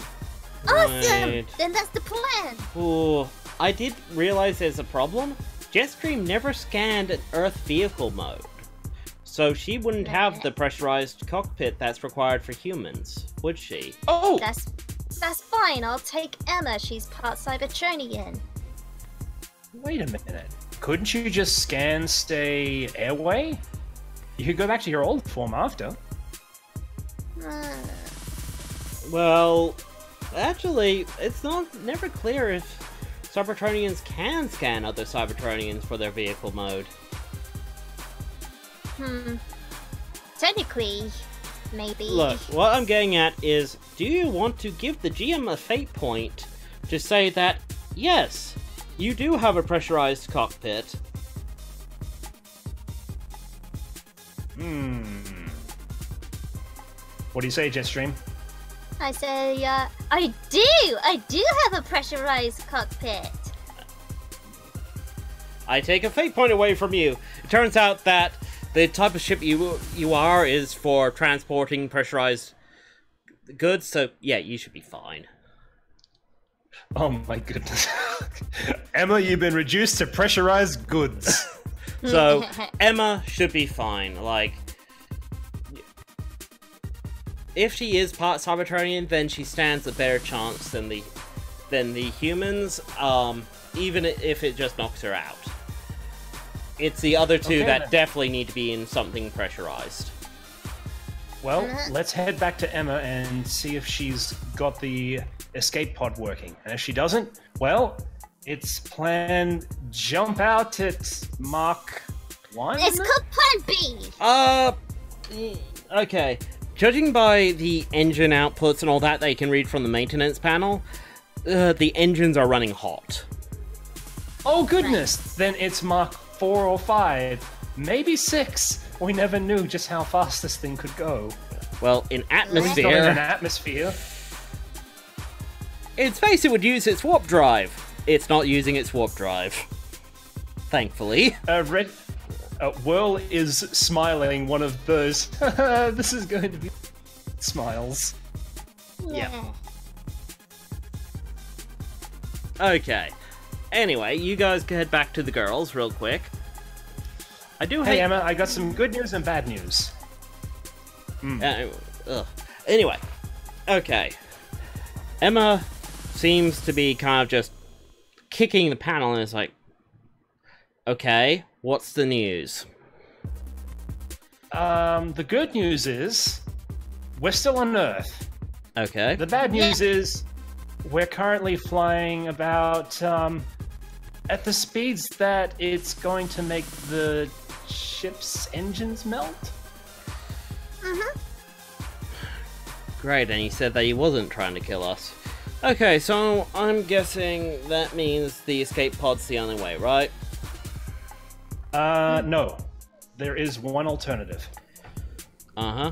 C: Awesome!
A: Right.
C: Then that's the plan!
A: Ooh, I did realize there's a problem. JetStream never scanned an Earth vehicle mode. So she wouldn't have the pressurized cockpit that's required for humans, would she?
B: Oh!
C: That's fine, I'll take Emma, she's part Cybertronian.
B: Wait a minute. Couldn't you just scan, stay, airway? You could go back to your old form after.
A: Well, actually, it's never clear if Cybertronians can scan other Cybertronians for their vehicle mode.
C: Technically, maybe.
A: Look, what I'm getting at is, do you want to give the GM a fate point to say that, yes, you do have a pressurized cockpit?
B: What do you say, Jetstream?
C: I say, I do have a pressurized cockpit.
A: I take a fate point away from you. It turns out that the type of ship you are is for transporting pressurized goods, so yeah, you should be fine.
B: Oh my goodness. Emma, you've been reduced to pressurized goods.
A: So, Emma should be fine. Like, if she is part Cybertronian, then she stands a better chance than the humans, even if it just knocks her out. It's the other two
B: Okay,
A: that
B: then.
A: definitely need to be in something pressurized.
B: Well, let's head back to Emma and see if she's got the escape pod working. And if she doesn't, well, it's plan jump out at Mach 1?
C: It's called Plan B!
A: Okay. Judging by the engine outputs and all that you can read from the maintenance panel, the engines are running hot.
B: Oh goodness! Then it's Mach 4 or 5, maybe 6. We never knew just how fast this thing could go.
A: Well, in
B: It's not in an
A: atmosphere,
B: atmosphere.
A: its face it would use its warp drive. It's not using its warp drive. Thankfully.
B: Whirl is smiling one of those. This is going to be smiles.
A: Yeah. Okay. Anyway, you guys can head back to the girls real quick. I do
B: Hey
A: hate...
B: Emma, I got some good news and bad news.
A: Anyway. Okay. Emma seems to be kind of just kicking the panel and is like, okay, what's the news?
B: The good news is we're still on Earth.
A: Okay.
B: The bad news is we're currently flying about at the speeds that it's going to make the ship's engines melt.
A: Great, and he said that he wasn't trying to kill us. Okay, so I'm guessing that means the escape pod's the only way, right?
B: No. There is one alternative.
A: Uh-huh.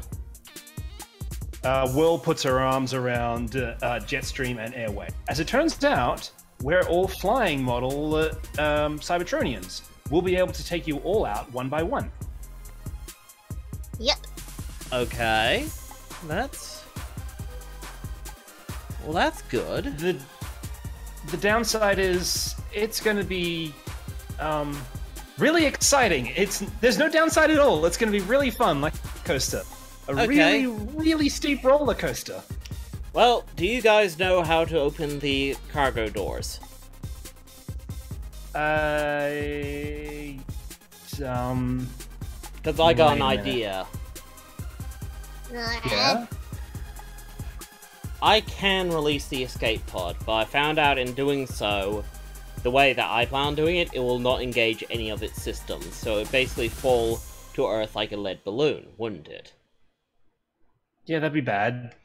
B: Will puts her arms around Jetstream and Airway. As it turns out, we're all flying model Cybertronians. We'll be able to take you all out one by one.
C: Yep.
A: Okay. Well, that's good.
B: The downside is it's going to be really exciting. There's no downside at all. It's going to be really fun, like a coaster.
A: Okay.
B: Really steep roller coaster.
A: Well, do you guys know how to open the cargo doors?
B: I
A: Because I got an
B: Wait a minute.
A: idea.
B: yeah.
A: I can release the escape pod, but I found out in doing so, the way that I plan on doing it, it will not engage any of its systems. So it basically fall to Earth like a lead balloon, wouldn't it?
B: Yeah, that'd be bad.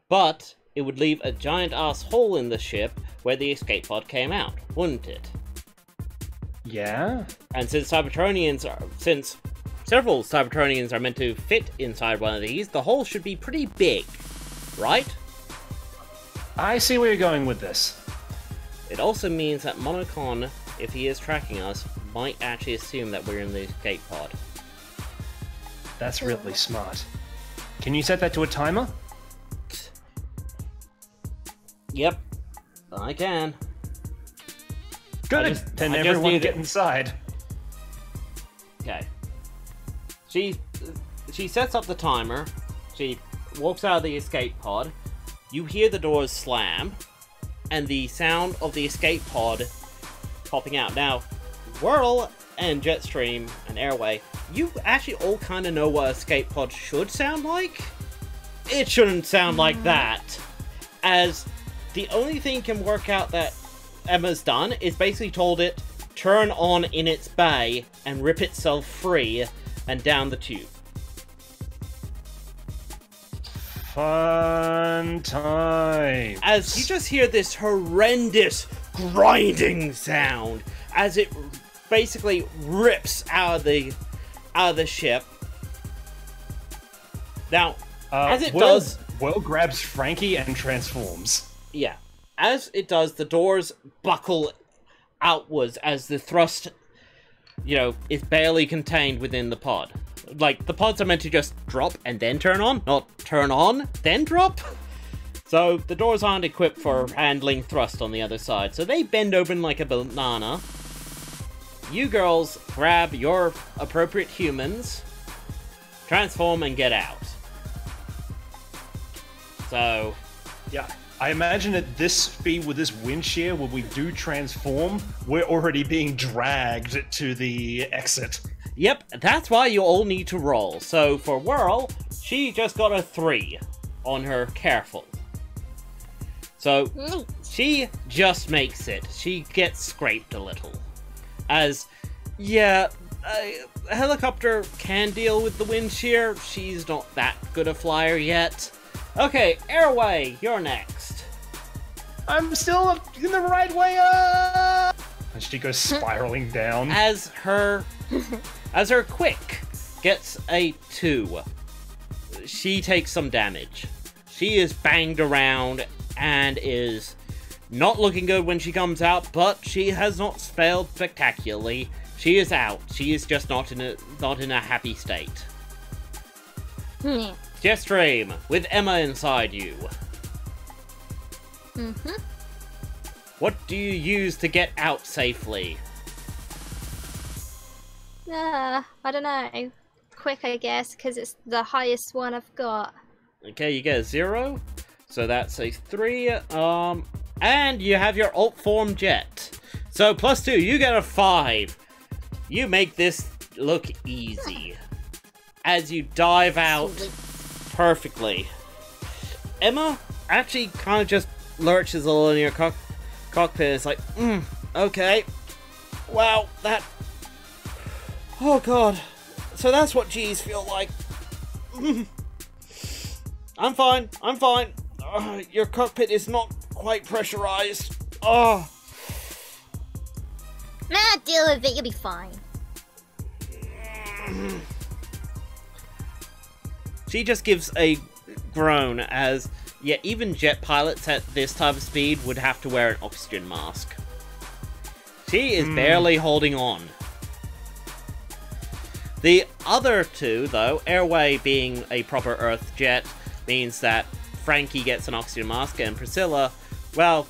A: But it would leave a giant-ass hole in the ship where the escape pod came out, wouldn't it?
B: Yeah?
A: And since several Cybertronians are meant to fit inside one of these, the hole should be pretty big, right?
B: I see where you're going with this.
A: It also means that Monocon, if he is tracking us, might actually assume that we're in the escape pod.
B: That's really smart. Can you set that to a timer?
A: Yep, I can.
B: Good! Then everyone get inside.
A: Okay. She sets up the timer. She walks out of the escape pod. You hear the doors slam, and the sound of the escape pod popping out. Now, Whirl and Jetstream and Airway, you actually all kind of know what escape pod should sound like. It shouldn't sound like that, as the only thing can work out that Emma's done is basically told it turn on in its bay and rip itself free and down the tube.
B: Fun time.
A: As you just hear this horrendous grinding sound as it basically rips out of the ship. Now, as it does,
B: Will grabs Frankie and transforms.
A: yeah, as it does, the doors buckle outwards as the thrust, is barely contained within the pod. Like, the pods are meant to just drop and then turn on, not turn on, then drop. So, the doors aren't equipped for handling thrust on the other side, so they bend open like a banana. You girls grab your appropriate humans, transform, and get out. So...
B: yeah, I imagine at this speed with this wind shear, when we do transform, we're already being dragged to the exit.
A: Yep, that's why you all need to roll. So for Whirl, she just got a 3 on her careful. So she just makes it. She gets scraped a little. As, yeah, a helicopter can deal with the wind shear. She's not that good a flyer yet. Okay, Airway, you're next.
B: I'm still in the right way up! And she goes spiraling down.
A: As her quick gets a 2, she takes some damage. She is banged around and is not looking good when she comes out, but she has not failed spectacularly. She is out. She is just not in a happy state. JetStream, with Emma inside you. What do you use to get out safely?
C: I don't know. Quick, I guess, because it's the highest one I've got.
A: Okay, you get a 0. So that's a 3. And you have your alt form jet. So +2, you get a 5. You make this look easy. As you dive out perfectly. Emma actually kind of just lurches a little in your cockpit. It's like, okay. Wow, that... oh god. So that's what G's feel like. I'm fine. Your cockpit is not quite pressurized. Oh.
C: Nah, deal with it, you'll be fine.
A: She just gives a groan as, yeah, even jet pilots at this type of speed would have to wear an oxygen mask. She is barely holding on. The other two, though, Airway being a proper Earth jet, means that Frankie gets an oxygen mask, and Priscilla, well,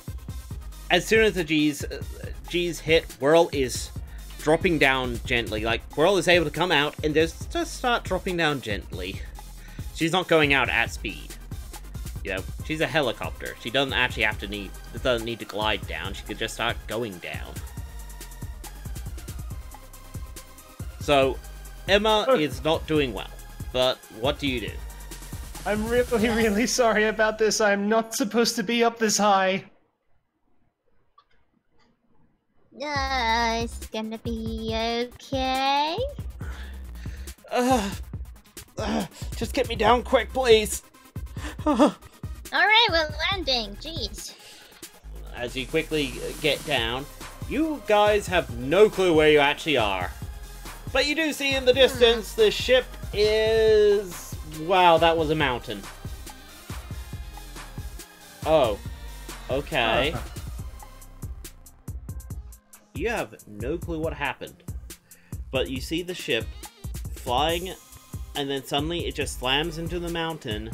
A: as soon as the G's hit, Whirl is dropping down gently. Like, Whirl is able to come out and just start dropping down gently. She's not going out at speed. She's a helicopter. She doesn't actually doesn't need to glide down. She could just start going down. So, Emma is not doing well. But what do you do?
B: I'm really, really sorry about this. I'm not supposed to be up this high.
C: It's gonna be okay.
A: Just get me down quick, please.
C: Alright, we're landing. Jeez.
A: As you quickly get down, you guys have no clue where you actually are. But you do see in the distance the ship is... Wow, that was a mountain. Oh. Okay. You have no clue what happened. But you see the ship flying, and then suddenly it just slams into the mountain.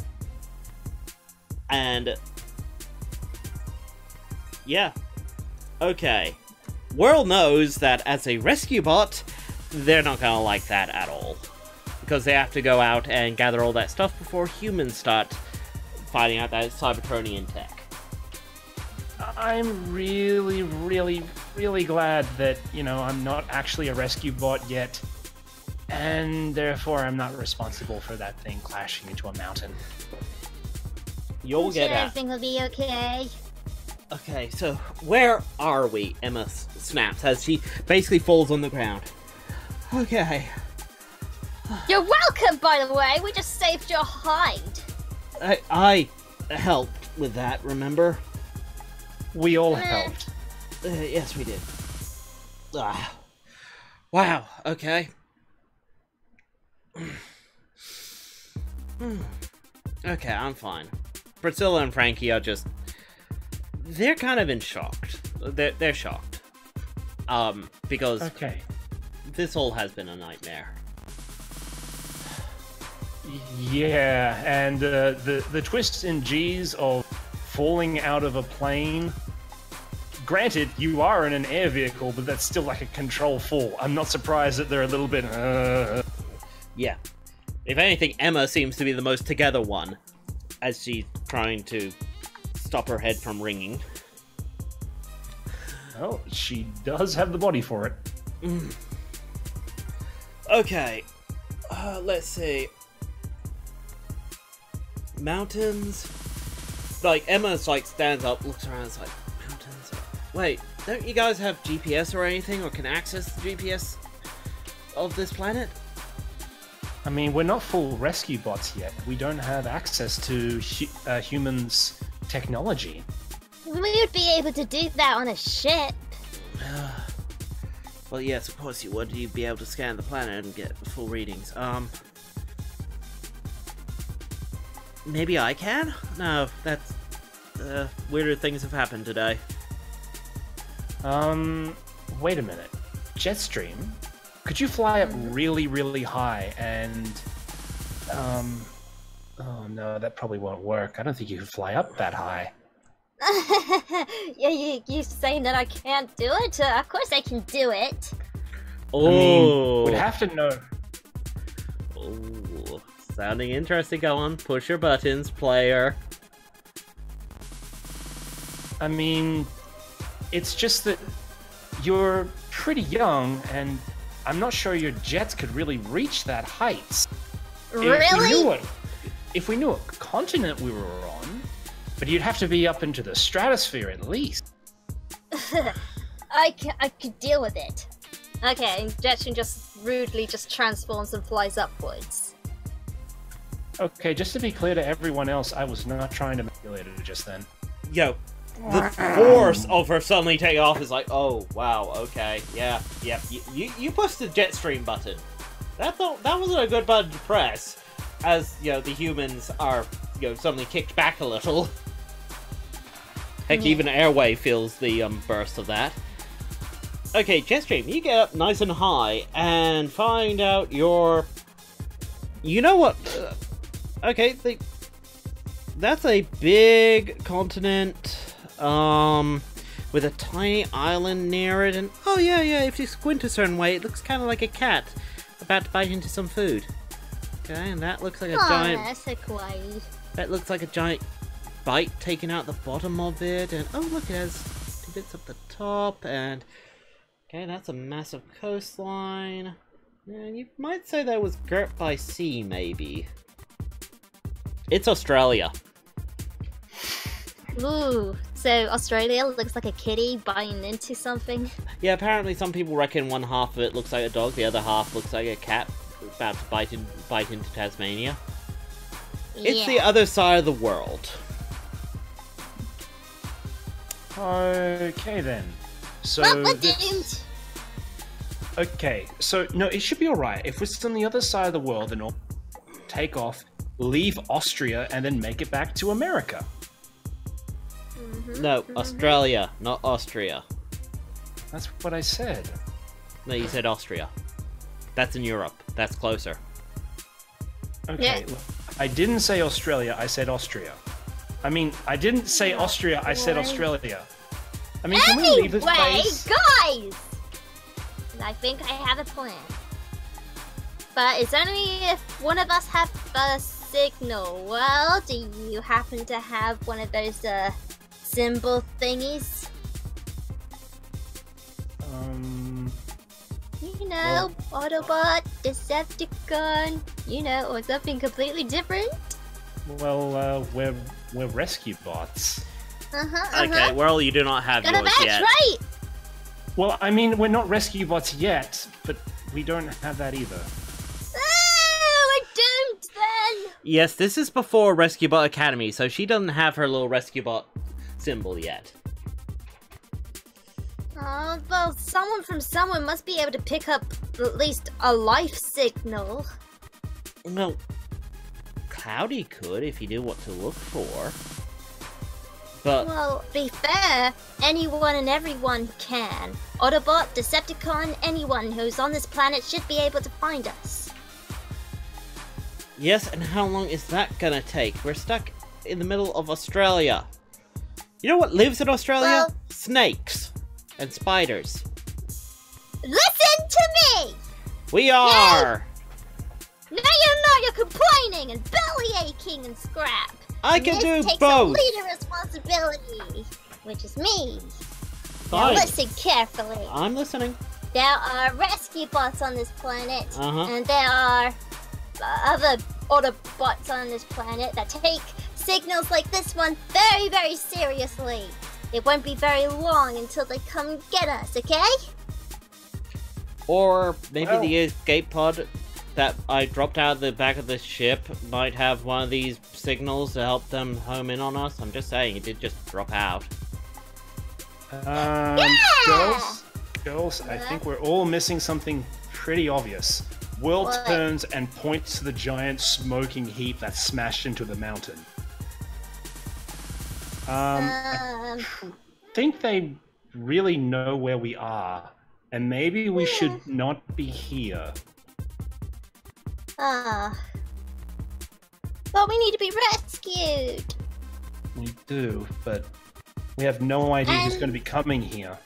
A: And... yeah. Okay. World knows that as a rescue bot, they're not gonna like that at all. Because they have to go out and gather all that stuff before humans start finding out that it's Cybertronian tech.
B: I'm really, really, really glad that, you know, I'm not actually a rescue bot yet. And therefore I'm not responsible for that thing crashing into a mountain.
A: You'll get out.
C: Everything will be okay.
A: Okay, so where are we? Emma snaps as she basically falls on the ground. Okay.
C: You're welcome, by the way. We just saved your hide.
A: I helped with that, remember?
B: We all helped.
A: Yes, we did. Ah. Wow, okay. Okay, I'm fine. Priscilla and Frankie are just... they're kind of in shock. They're shocked. Because
B: Okay.
A: this all has been a nightmare.
B: Yeah, and the twists and G's of falling out of a plane. Granted, you are in an air vehicle, but that's still like a control fall. I'm not surprised that they're a little bit...
A: Yeah. If anything, Emma seems to be the most together one, as she's trying to stop her head from ringing.
B: Well, she does have the body for it.
A: Okay. Let's see. Mountains. Like, Emma's like stands up, looks around, it's like, mountains. Wait, don't you guys have GPS or anything, or can access the GPS of this planet?
B: I mean, we're not full rescue bots yet. We don't have access to humans' technology.
C: We would be able to do that on a ship.
A: Well, yes, of course you would. You'd be able to scan the planet and get full readings. Maybe I can? No, that's... weirder things have happened today.
B: Wait a minute. JetStream? Could you fly up really, really high and... oh no, that probably won't work. I don't think you can fly up that high.
C: Yeah, you saying that I can't do it? Of course I can do it.
A: Oh,
B: I mean, we'd have to know.
A: Oh, sounding interesting. Go on, push your buttons, player.
B: I mean, it's just that you're pretty young, and I'm not sure your jets could really reach that height.
C: Really?
B: If we knew what continent we were on, but you'd have to be up into the stratosphere at least.
C: I could deal with it. Okay, and JetStream just rudely just transforms and flies upwards.
B: Okay, just to be clear to everyone else, I was not trying to manipulate it just then.
A: Yo, the force of her suddenly taking off is like, oh, wow, okay, yeah, yep. You pushed the JetStream button. That wasn't a good button to press, as, you know, the humans are, you know, suddenly kicked back a little. Heck,
C: Yeah.
A: even Airway feels the burst of that. Okay, JetStream, you get up nice and high and find out your... You know what? Okay, that's a big continent, with a tiny island near it, and oh yeah, if you squint a certain way, it looks kind of like a cat about to bite into some food. Okay, and that looks like a giant...
C: that's so kawaii.
A: That looks like a giant bite taken out the bottom of it, and oh look, it has 2 bits up the top, and okay, that's a massive coastline. And you might say that was girt by sea, maybe. It's Australia.
C: Ooh, so Australia looks like a kitty biting into something.
A: Yeah, apparently some people reckon one half of it looks like a dog, the other half looks like a cat about to bite into Tasmania. It's
C: Yeah.
A: the other side of the world.
B: Okay then. So
C: Well, we're
B: this-
C: doomed.
B: Okay, so no, it should be alright. If we're still on the other side of the world, then we'll take off, leave Austria, and then make it back to America.
A: No, Australia, not Austria.
B: That's what I said.
A: No, you said Austria. That's in Europe. That's closer.
B: Okay,
C: Yeah.
B: look, I didn't say Australia, I said Austria. I mean, I didn't say Austria, I said Australia. I mean, can we leave this
C: Anyway,
B: place?
C: guys! I think I have a plan. But it's only if one of us have a signal. Well, do you happen to have one of those, symbol thingies? You know, Autobot, Decepticon, you know, or something completely different?
B: Well, we're rescue bots.
A: Okay, well, you do not have
C: Got a
A: yours
C: badge,
A: yet.
C: right?
B: Well, I mean, we're not rescue bots yet, but we don't have that either.
C: Oh, we're doomed then!
A: Yes, this is before Rescue Bot Academy, so she doesn't have her little Rescue Bot symbol yet.
C: Oh, well, someone from somewhere must be able to pick up at least a life signal.
A: Well, Cloudy could if he knew what to look for. But
C: Well, be fair, anyone and everyone can. Autobot, Decepticon, anyone who's on this planet should be able to find us.
A: yes, and how long is that gonna take? We're stuck in the middle of Australia. You know what lives in Australia?
C: Well-
A: Snakes and spiders.
C: Listen to me!
A: We are!
C: No, you're not! You're complaining and belly aching and scrap!
A: I can
C: this
A: do
C: takes
A: both!
C: a leader responsibility, which is me. Now
A: Fine.
C: listen carefully.
A: I'm listening.
C: There are rescue bots on this planet,
A: Uh-huh.
C: and there are other Autobots on this planet that take signals like this one very, very seriously. It won't be very long until they come and get us, okay?
A: Or maybe
B: Well-
A: the escape pod that I dropped out of the back of the ship might have one of these signals to help them home in on us. I'm just saying, it did just drop out.
B: Girls, I think we're all missing something pretty obvious. Will
C: What?
B: turns and points to the giant smoking heap that smashed into the mountain. I think they really know where we are, and maybe we should not be here.
C: But we need to be rescued.
B: We do, but we have no idea who's going to be coming here.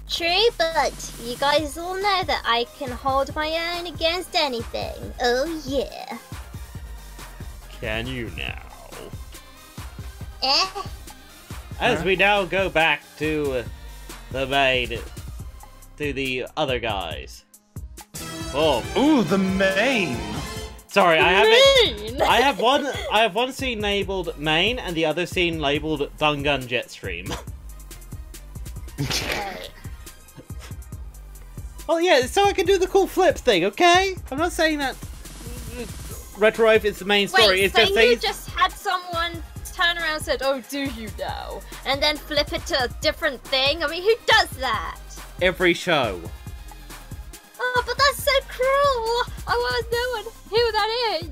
C: True, but you guys all know that I can hold my own against anything. Oh yeah.
A: Can you now?
C: Eh?
A: As we now go back to the main, to the other guys. Oh,
B: Ooh, the main!
A: sorry, I haven't.
C: Mean.
A: I have one scene labeled main and the other scene labeled Dungun Jetstream. Oh yeah, so I can do the cool flip thing, okay? I'm not saying that Retro Life is the main story.
C: Wait,
A: It's
C: so
A: just
C: you
A: things.
C: just had someone turn around and said, "Oh, do you know?" and then flip it to a different thing? I mean, who does that?
A: Every show.
C: Oh, but that's so cruel! I want to know who that is!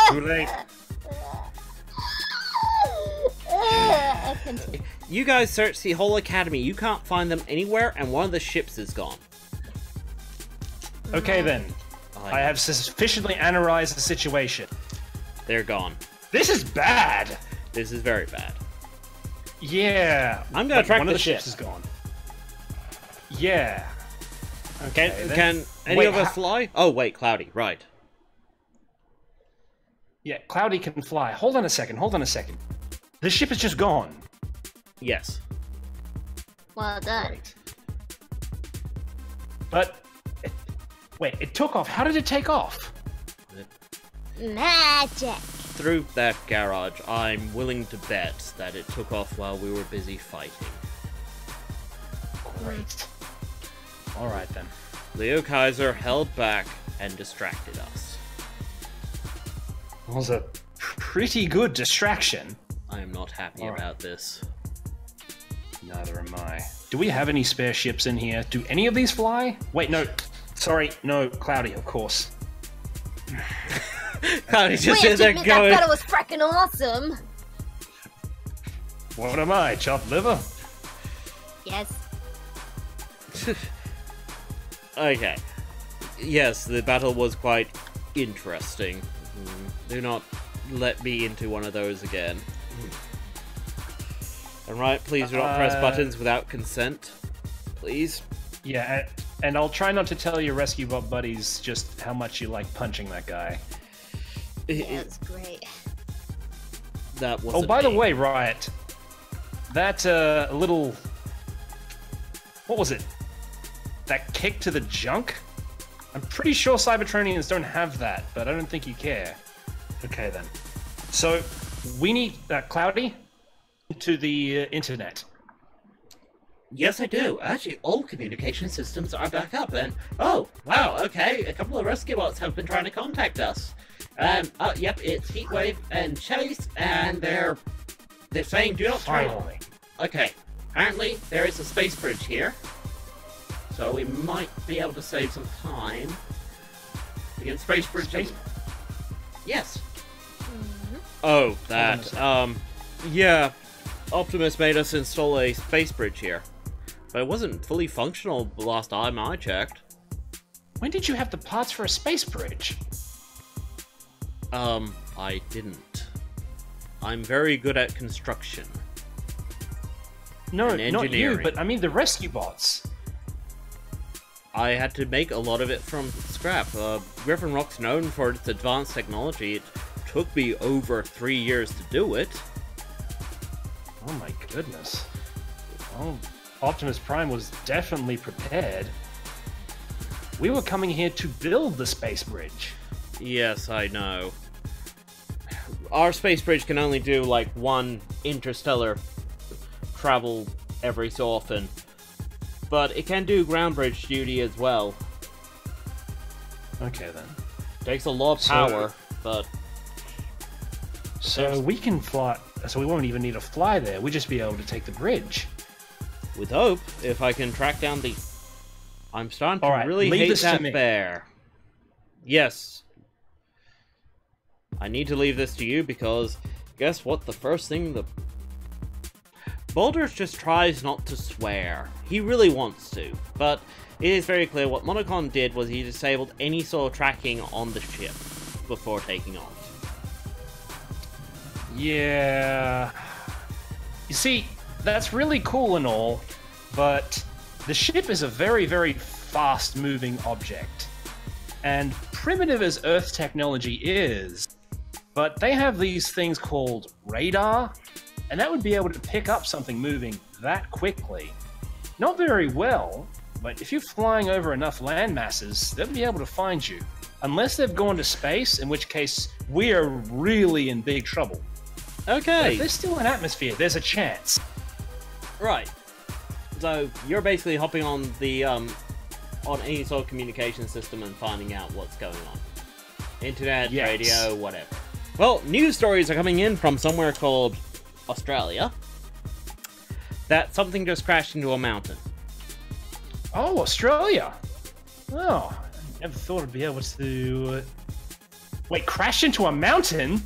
B: Too late.
C: Continue.
A: You guys search the whole academy. You can't find them anywhere, and one of the ships is gone.
B: Okay then, I have sufficiently analyzed the situation.
A: They're gone.
B: This is bad!
A: This is very bad.
B: Yeah.
A: I'm gonna
B: but
A: track
B: one
A: the
B: of the ships
A: ship.
B: is gone. Yeah. Okay, then.
A: Can any
B: Wait,
A: of us fly? Oh wait, Cloudy. Right.
B: Yeah, Cloudy can fly. Hold on a second. The ship is just gone.
A: Yes.
C: Well done.
B: Right. But wait, it took off. How did it take off?
C: Magic!
A: Through that garage, I'm willing to bet that it took off while we were busy fighting.
B: Great. All right then.
A: Leo Kaiser held back and distracted us.
B: It was a pretty good distraction.
A: I am not happy
B: All right.
A: about this.
B: Neither am I. Do we have any spare ships in here? Do any of these fly? Wait, no. Sorry, no. Cloudy, of course.
A: Cloudy just
C: We
A: sitting
C: have to
A: there
C: admit
A: going.
C: that battle was frickin' awesome.
B: What am I, chopped liver?
C: Yes.
A: Okay. Yes, the battle was quite interesting. Do not let me into one of those again. And right, please do not press buttons without consent. Please.
B: Yeah, and I'll try not to tell your rescue bot buddies just how much you like punching that guy.
C: Yeah, it's great.
A: That was.
B: Oh, by the way, Riot, that little... What was it? That kick to the junk? I'm pretty sure Cybertronians don't have that, but I don't think you care. Okay, then. So, we need... Cloudy? To the internet.
F: Yes, I do. Actually, all communication systems are back up, and oh, wow, okay, a couple of rescue bots have been trying to contact us. Yep, it's Heatwave and Chase, and they're saying do not try.
B: Finally.
F: Okay, apparently there is a space bridge here, so we might be able to save some time. Against space bridge. Yes.
A: Oh, that. Yeah. Optimus made us install a space bridge here. But it wasn't fully functional the last time I checked.
B: When did you have the parts for a space bridge?
A: I didn't. I'm very good at construction.
B: No,
A: And
B: not you,
A: engineering.
B: but I mean the rescue bots.
A: I had to make a lot of it from scrap. Griffin Rock's known for its advanced technology. It took me over 3 years to do it.
B: Oh my goodness. Well, Optimus Prime was definitely prepared. We were coming here to build the space bridge.
A: Yes, I know. Our space bridge can only do like one interstellar travel every so often. But it can do ground bridge duty as well.
B: Okay then.
A: Takes a lot of power, but...
B: So we can fly... So we won't even need to fly there. We'll just be able to take the bridge.
A: With hope, if I can track down the... I'm starting to
B: Alright,
A: really
B: leave
A: hate
B: this to
A: that
B: me.
A: bear. Yes. I need to leave this to you because... Guess what? The first thing the... Boulders just tries not to swear. He really wants to, but it is very clear what Monocon did was he disabled any sort of tracking on the ship before taking off.
B: Yeah... You see, that's really cool and all, but the ship is a very, very fast-moving object. And primitive as Earth technology is, but they have these things called radar, and that would be able to pick up something moving that quickly. Not very well, but if you're flying over enough land masses, they'll be able to find you. Unless they've gone to space, in which case we are really in big trouble. But
A: Okay,
B: if there's still an atmosphere, there's a chance.
A: right. So you're basically hopping on the on any sort of communication system and finding out what's going on. Internet,
B: Yes.
A: radio, whatever. Well, news stories are coming in from somewhere called Australia that something just crashed into a mountain.
B: Oh, Australia! Oh, I never thought I'd be able to... Wait, crash into a mountain?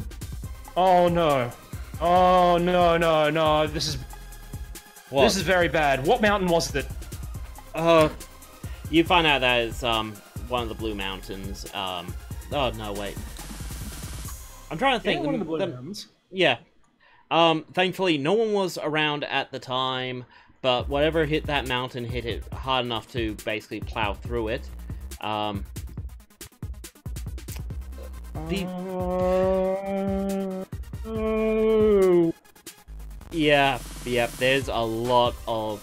B: Oh no. Oh no, no, no, this is very bad. What mountain was it?
A: You find out that it's one of the Blue Mountains. Oh no, wait. I'm trying to think.
B: Yeah, one of the Blue Mountains.
A: Yeah. Thankfully, no one was around at the time, but whatever hit that mountain hit it hard enough to basically plow through it. Yeah, there's a lot of,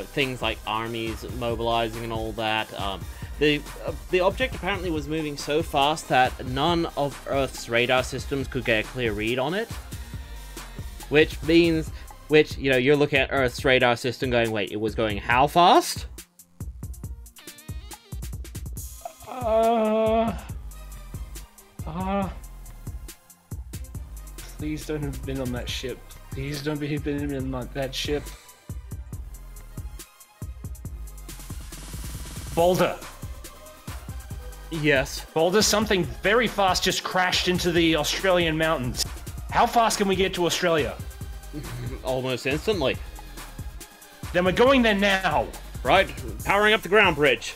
A: things like armies mobilizing and all that. The object apparently was moving so fast that none of Earth's radar systems could get a clear read on it. Which means, you're looking at Earth's radar system going, wait, it was going how fast?
B: Please don't have been on that ship. Please don't have been on that ship. Boulder.
A: Yes.
B: Boulder, something very fast just crashed into the Australian mountains. How fast can we get to Australia?
A: Almost instantly.
B: Then we're going there now.
A: Right, powering up the ground bridge.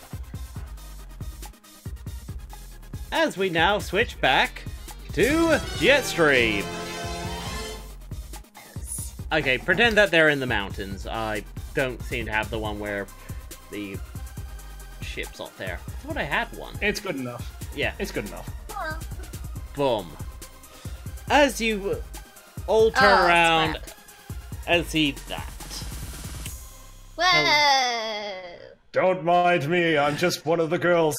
A: As we now switch back to JetStream. Okay, pretend that they're in the mountains. I don't seem to have the one where the ship's up there. I thought I had one.
B: It's good enough.
A: Yeah.
B: It's good enough.
A: Boom. As you all turn around and see that.
C: Whoa!
B: Don't mind me, I'm just one of the girls.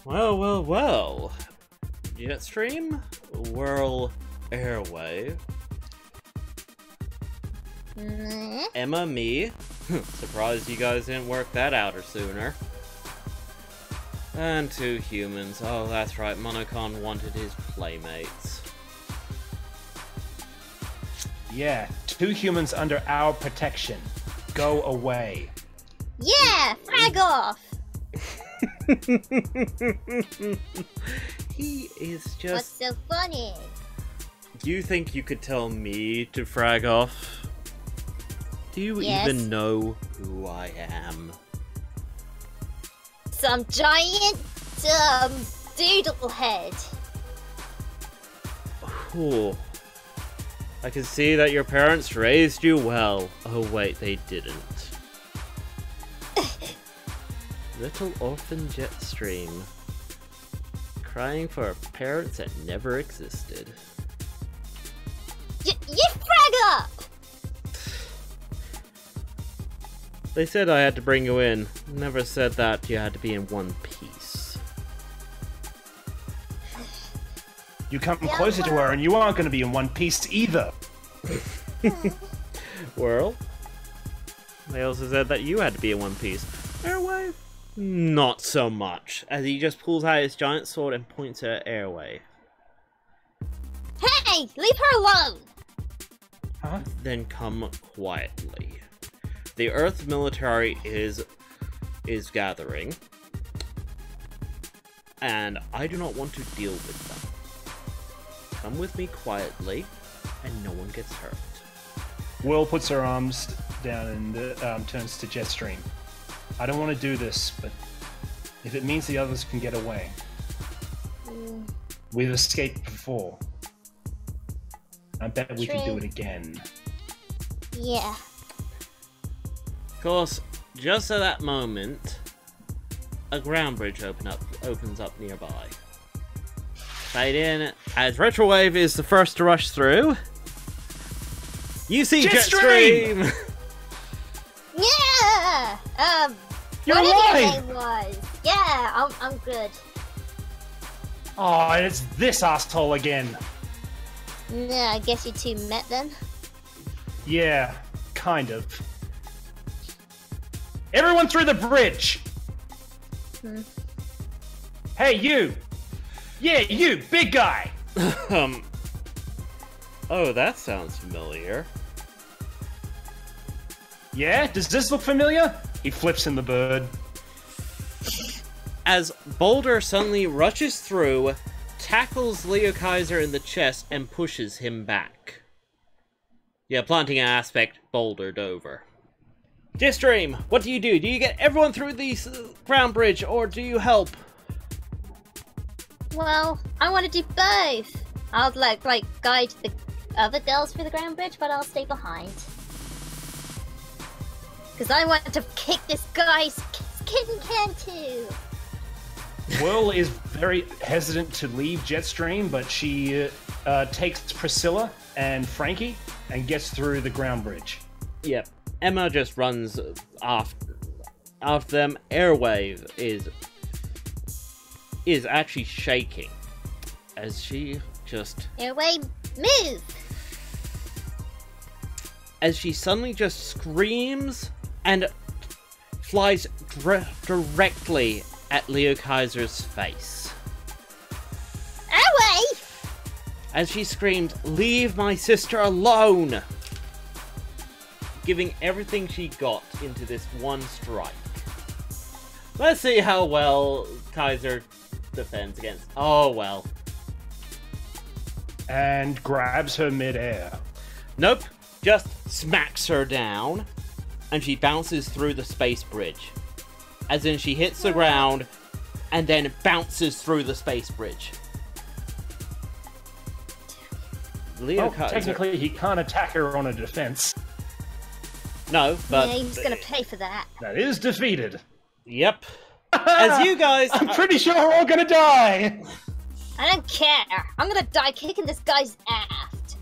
A: Well. JetStream, Whirl Airway. Emma, me. Surprised you guys didn't work that out or sooner. And 2 humans. Oh, that's right. Monocon wanted his playmates.
B: Yeah, 2 humans under our protection. Go away.
C: Yeah, frag off!
A: He is
C: What's
A: just...
C: so funny?
A: Do you think you could tell me to frag off? Do you
C: Yes.
A: even know who I am?
C: Some giant, doodle head.
A: Cool. I can see that your parents raised you well. Oh wait, they didn't. Little orphan JetStream. Crying for parents that never existed.
C: You frag up!
A: They said I had to bring you in. Never said that you had to be in one piece.
B: You come closer to her and you aren't going to be in one piece either.
A: Well, they also said that you had to be in one piece. Airway? Not so much, as he just pulls out his giant sword and points at Airway.
C: Hey, leave her alone!
B: Huh?
A: Then come quietly. The Earth military is gathering, and I do not want to deal with them. Come with me quietly, and no one gets hurt.
B: Will puts her arms down and turns to JetStream. I don't want to do this, but if it means the others can get away. We've escaped before. I bet we can do it again.
C: Yeah.
A: Of course, just at that moment, a ground bridge opens up nearby. Fade in, as Retrowave is the first to rush through. You see JetStream!
C: Yeah!
B: You're
C: whatever
B: alive!
C: your name was. Yeah, I'm good.
B: Oh, and it's this asshole again.
C: Nah, I guess you 2 met then.
B: Yeah, kind of. Everyone through the bridge! Hey, you! Yeah, you, big guy!
A: Oh, that sounds familiar.
B: Yeah, does this look familiar? He flips in the bird.
A: As Boulder suddenly rushes through, tackles Leo Kaiser in the chest, and pushes him back. Yeah, planting an aspect bouldered over. JetStream, what do? Do you get everyone through the ground bridge, or do you help?
C: Well, I want to do both. I'll like guide the other girls through the ground bridge, but I'll stay behind. Because I want to kick this guy's kitten can too.
B: Will is very hesitant to leave JetStream, but she takes Priscilla and Frankie and gets through the ground bridge.
A: Yep. Emma just runs after them. Airwave is actually shaking as she just...
C: Airway, move!
A: As she suddenly just screams and flies directly at Leo Kaiser's face.
C: Away!
A: As she screams, "Leave my sister alone!" Giving everything she got into this one strike. Let's see how well Kaiser defends against. Oh well.
B: And grabs her midair.
A: Nope, just smacks her down, and she bounces through the space bridge. As in, she hits the ground, and then bounces through the space bridge. Leo Kaiser...
B: technically, he can't attack her on a defense.
A: No, but...
C: Yeah, he's gonna pay for that.
B: That is defeated.
A: Yep. As you guys...
B: I'm pretty sure we're all gonna die!
C: I don't care. I'm gonna die kicking this guy's aft.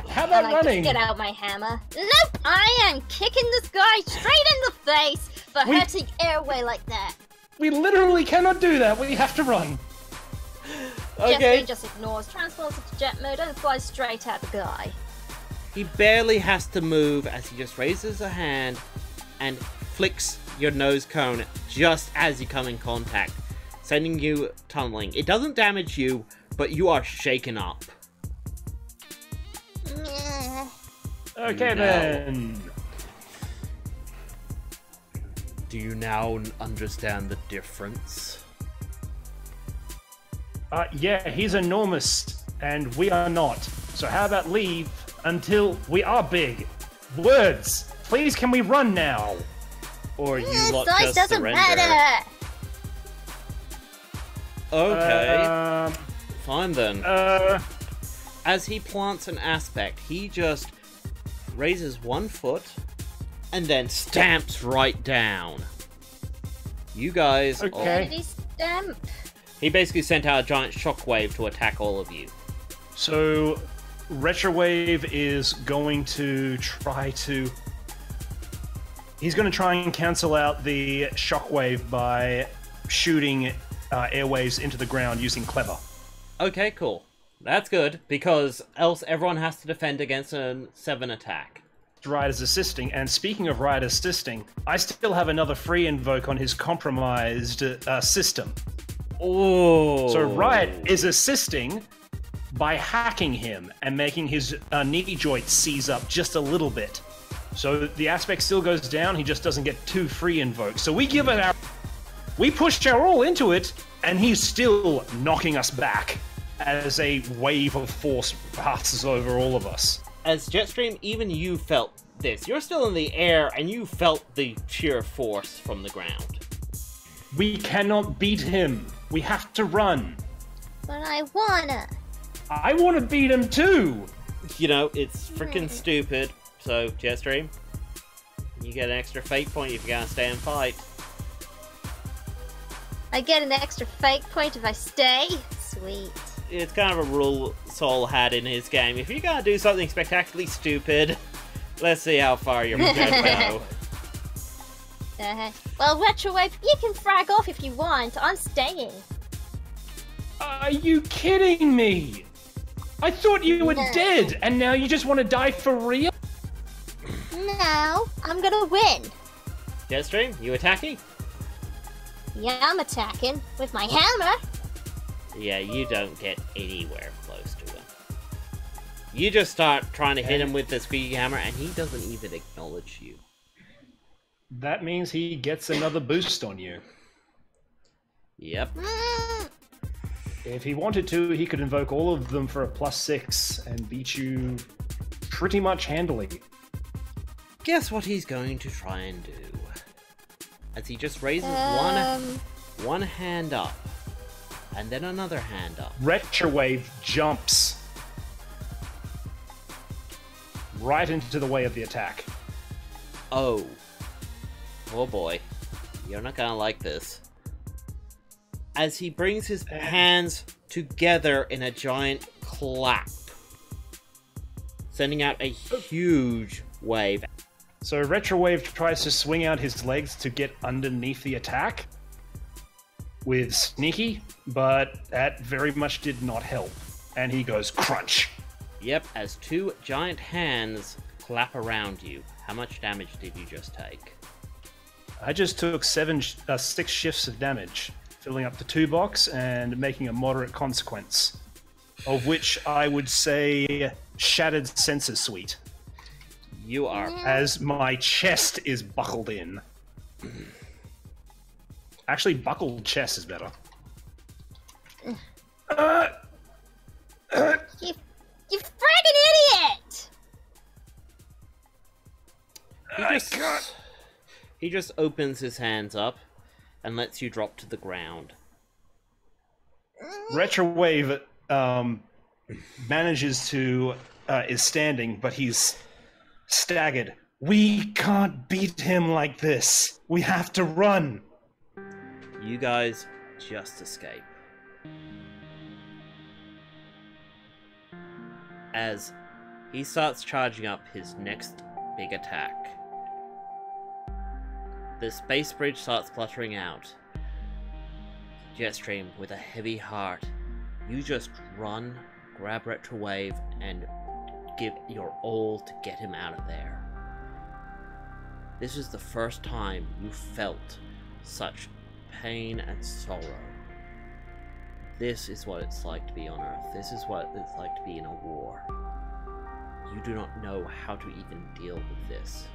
B: How about
C: And I
B: running?
C: just get out my hammer. Nope! I am kicking this guy straight in the face for hurting airway like that.
B: We literally cannot do that. We have to run.
A: Okay.
C: JetStream just ignores, transforms into jet mode, and flies straight at the guy.
A: He barely has to move as he just raises a hand and flicks your nose cone just as you come in contact, sending you tunneling. It doesn't damage you, but you are shaken up.
C: Meh.
B: Okay,
A: No.
B: then.
A: Do you now understand the difference?
B: Yeah, he's enormous, and we are not. So how about leave until we are big? Words! Please, can we run now?
A: Or you
C: This
A: lot
C: size
A: just
C: doesn't
A: surrender?
C: matter.
A: Okay, fine then.
B: Uh,
A: As he plants an aspect, he just raises one foot and then stamps right down. You guys...
B: Okay.
C: Where did he stamp?
A: He basically sent out a giant shockwave to attack all of you.
B: So, Retrowave is going to try to... He's going to try and cancel out the shockwave by shooting airwaves into the ground using Clever.
A: Okay, cool. That's good, because else everyone has to defend against a 7 attack.
B: Riot is assisting, and speaking of Riot assisting, I still have another free invoke on his compromised system.
A: Oh.
B: So Riot is assisting by hacking him and making his knee joint seize up just a little bit. So the aspect still goes down, he just doesn't get 2 free invokes. So we give it our... We pushed our all into it, and he's still knocking us back as a wave of force passes over all of us.
A: As JetStream, even you felt this. You're still in the air, and you felt the sheer force from the ground.
B: We cannot beat him. We have to run.
C: But I wanna.
B: I want to beat him too.
A: You know, it's freaking stupid. So, JetStream, you get an extra fate point if you're gonna stay and fight.
C: I get an extra fake point if I stay. Sweet.
A: It's kind of a rule Saul had in his game. If you're gonna do something spectacularly stupid, let's see how far you're gonna go.
C: Well, Retrowave, you can frag off if you want. I'm staying.
B: Are you kidding me? I thought you were
C: No.
B: dead, and now you just want to die for real?
C: No, I'm gonna win.
A: JetStream, you attacking?
C: Yeah, I'm attacking with my hammer.
A: Yeah, you don't get anywhere close to him. You just start trying to hit him with the squeaky hammer, and he doesn't even acknowledge you.
B: That means he gets another boost on you.
A: Yep.
B: If he wanted to, he could invoke all of them for a +6 and beat you pretty much handily.
A: Guess what he's going to try and do? As he just raises one hand up, and then another hand up.
B: Retrowave jumps right into the way of the attack.
A: Oh. Oh boy. You're not gonna like this. As he brings his hands together in a giant clap, sending out a huge wave.
B: So Retrowave tries to swing out his legs to get underneath the attack with Sneaky, but that very much did not help. And he goes crunch.
A: Yep, as 2 giant hands clap around you. How much damage did you just take?
B: I just took 6 shifts of damage, filling up the 2 box and making a moderate consequence, of which I would say shattered sensor suite,
A: You are.
B: as my chest is buckled in. Actually, buckled chest is better.
C: You friggin' idiot!
A: He just opens his hands up and lets you drop to the ground.
B: Retrowave manages to is standing, but he's staggered. We can't beat him like this. We have to run.
A: You guys just escape. As he starts charging up his next big attack, the space bridge starts fluttering out. JetStream, with a heavy heart, you just run, grab Retrowave, and give your all to get him out of there. This is the first time you felt such pain and sorrow. This is what it's like to be on Earth. This is what it's like to be in a war. You do not know how to even deal with this.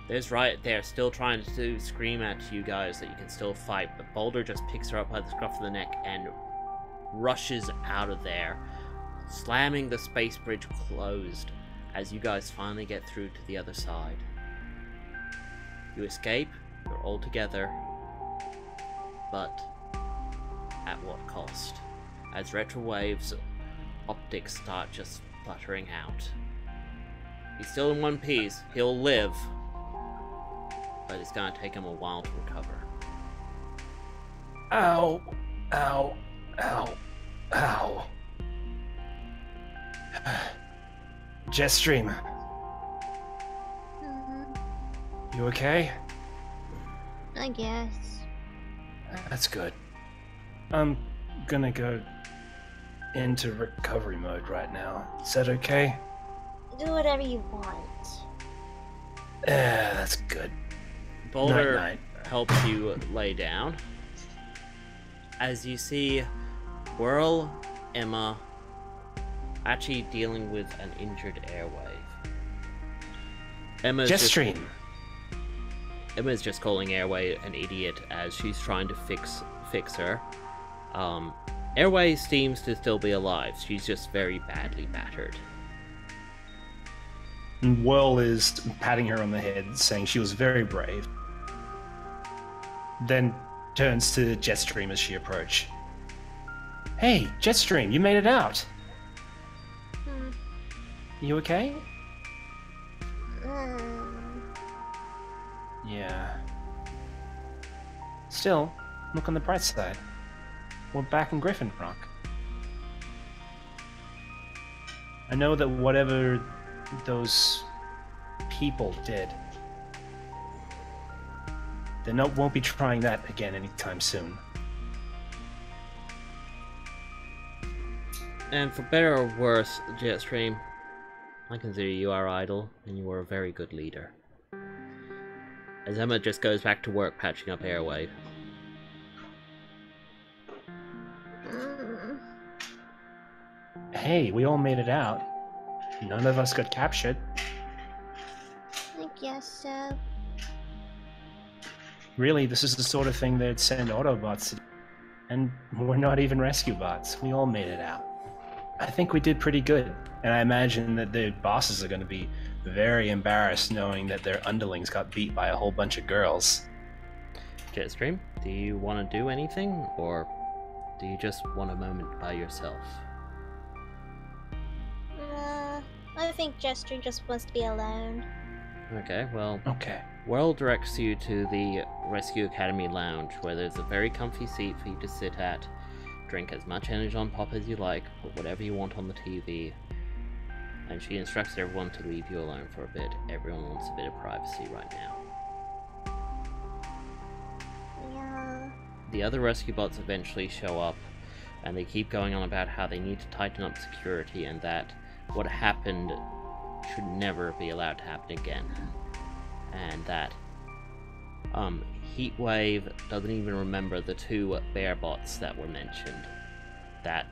A: There's Riot there, still trying to scream at you guys that you can still fight, but Boulder just picks her up by the scruff of the neck and rushes out of there, slamming the space bridge closed as you guys finally get through to the other side. You escape, you're all together, but at what cost? As Retrowave's optics start just fluttering out. He's still in one piece, he'll live, but it's gonna take him a while to recover.
B: Ow, ow, ow, ow. JetStream, you okay?
C: I guess.
B: That's good. I'm gonna go into recovery mode right now. Is that okay?
C: Do whatever you want.
B: That's good.
A: Boulder
B: Night.
A: helps you lay down. As you see Whirl, Emma, actually dealing with an injured airwave. Emma's just calling Airway an idiot as she's trying to fix her. Airway seems to still be alive. She's just very badly battered.
B: And Whirl is patting her on the head, saying she was very brave. Then turns to JetStream as she approaches. Hey, JetStream, you made it out. You okay? Yeah. Still, look on the bright side. We're back in Griffin Rock. I know that whatever those people did, they won't be trying that again anytime soon.
A: And for better or worse, JetStream, I consider you our idol, and you are a very good leader. As Emma just goes back to work patching up Airwave.
B: Hey, we all made it out. None of us got captured.
C: I guess so.
B: Really, this is the sort of thing they'd send Autobots to do. And we're not even rescue bots. We all made it out. I think we did pretty good. And I imagine that the bosses are going to be very embarrassed knowing that their underlings got beat by a whole bunch of girls.
A: JetStream, do you want to do anything, or do you just want a moment by yourself?
C: I think JetStream just wants to be alone.
A: Okay, well,
B: Okay.
A: Whirl directs you to the Rescue Academy Lounge, where there's a very comfy seat for you to sit at, drink as much Energon Pop as you like, put whatever you want on the TV, and she instructs everyone to leave you alone for a bit. Everyone wants a bit of privacy right now.
C: Yeah.
A: The other rescue bots eventually show up, and they keep going on about how they need to tighten up security and that what happened should never be allowed to happen again. And that Heatwave doesn't even remember the 2 bear bots that were mentioned. That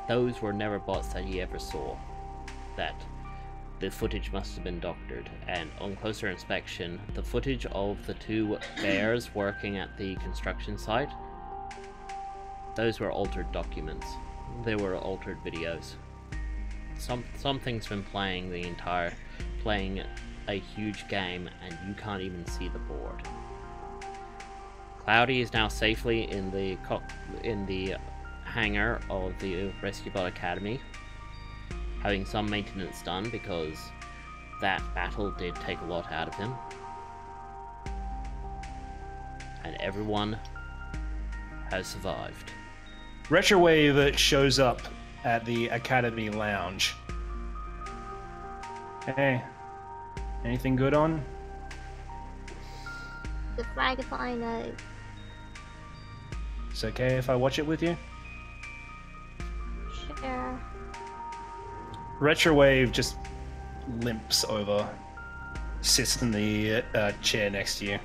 A: those were never bots that he ever saw. That the footage must have been doctored, and on closer inspection, the footage of the 2 bears working at the construction site, those were altered documents. They were altered videos. Something's been playing a huge game, and you can't even see the board. Cloudy is now safely in the hangar of the Rescue Bot Academy, having some maintenance done because that battle did take a lot out of him. And everyone has survived.
B: Retrowave shows up at the Academy Lounge. Hey, anything good on?
C: The flag is fine though.
B: It's okay if I watch it with you?
C: Sure.
B: Retrowave just limps over, sits in the chair next to you,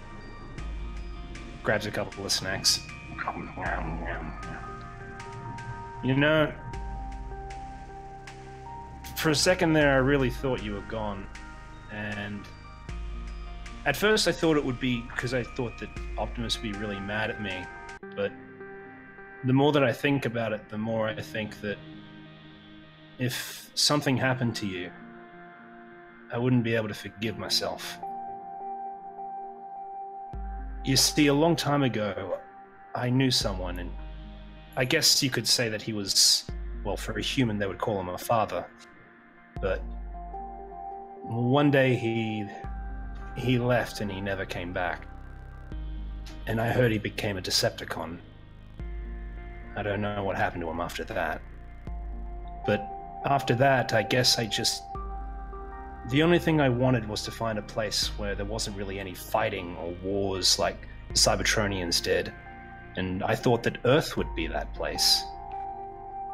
B: grabs a couple of snacks. You know, for a second there I really thought you were gone, and at first I thought it would be because I thought that Optimus would be really mad at me, but the more that I think about it, the more I think that if something happened to you, I wouldn't be able to forgive myself. You see, a long time ago, I knew someone, and I guess you could say that he was, well, for a human they would call him a father, but one day he left and he never came back. And I heard he became a Decepticon. I don't know what happened to him after that. But after that, I guess the only thing I wanted was to find a place where there wasn't really any fighting or wars like the Cybertronians did. And I thought that Earth would be that place.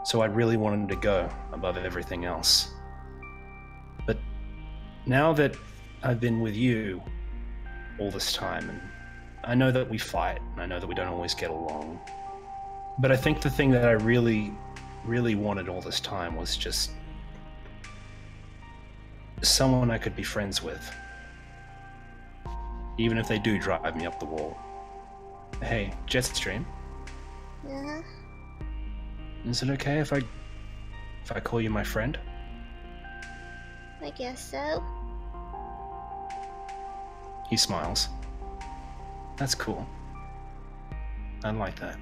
B: So I really wanted to go above everything else. But now that I've been with you all this time, and I know that we fight, and I know that we don't always get along, but I think the thing that I really, really wanted all this time was just someone I could be friends with. Even if they do drive me up the wall. Hey, JetStream.
C: Yeah.
B: Is it okay if I call you my friend?
C: I guess so.
B: He smiles. That's cool. I like that.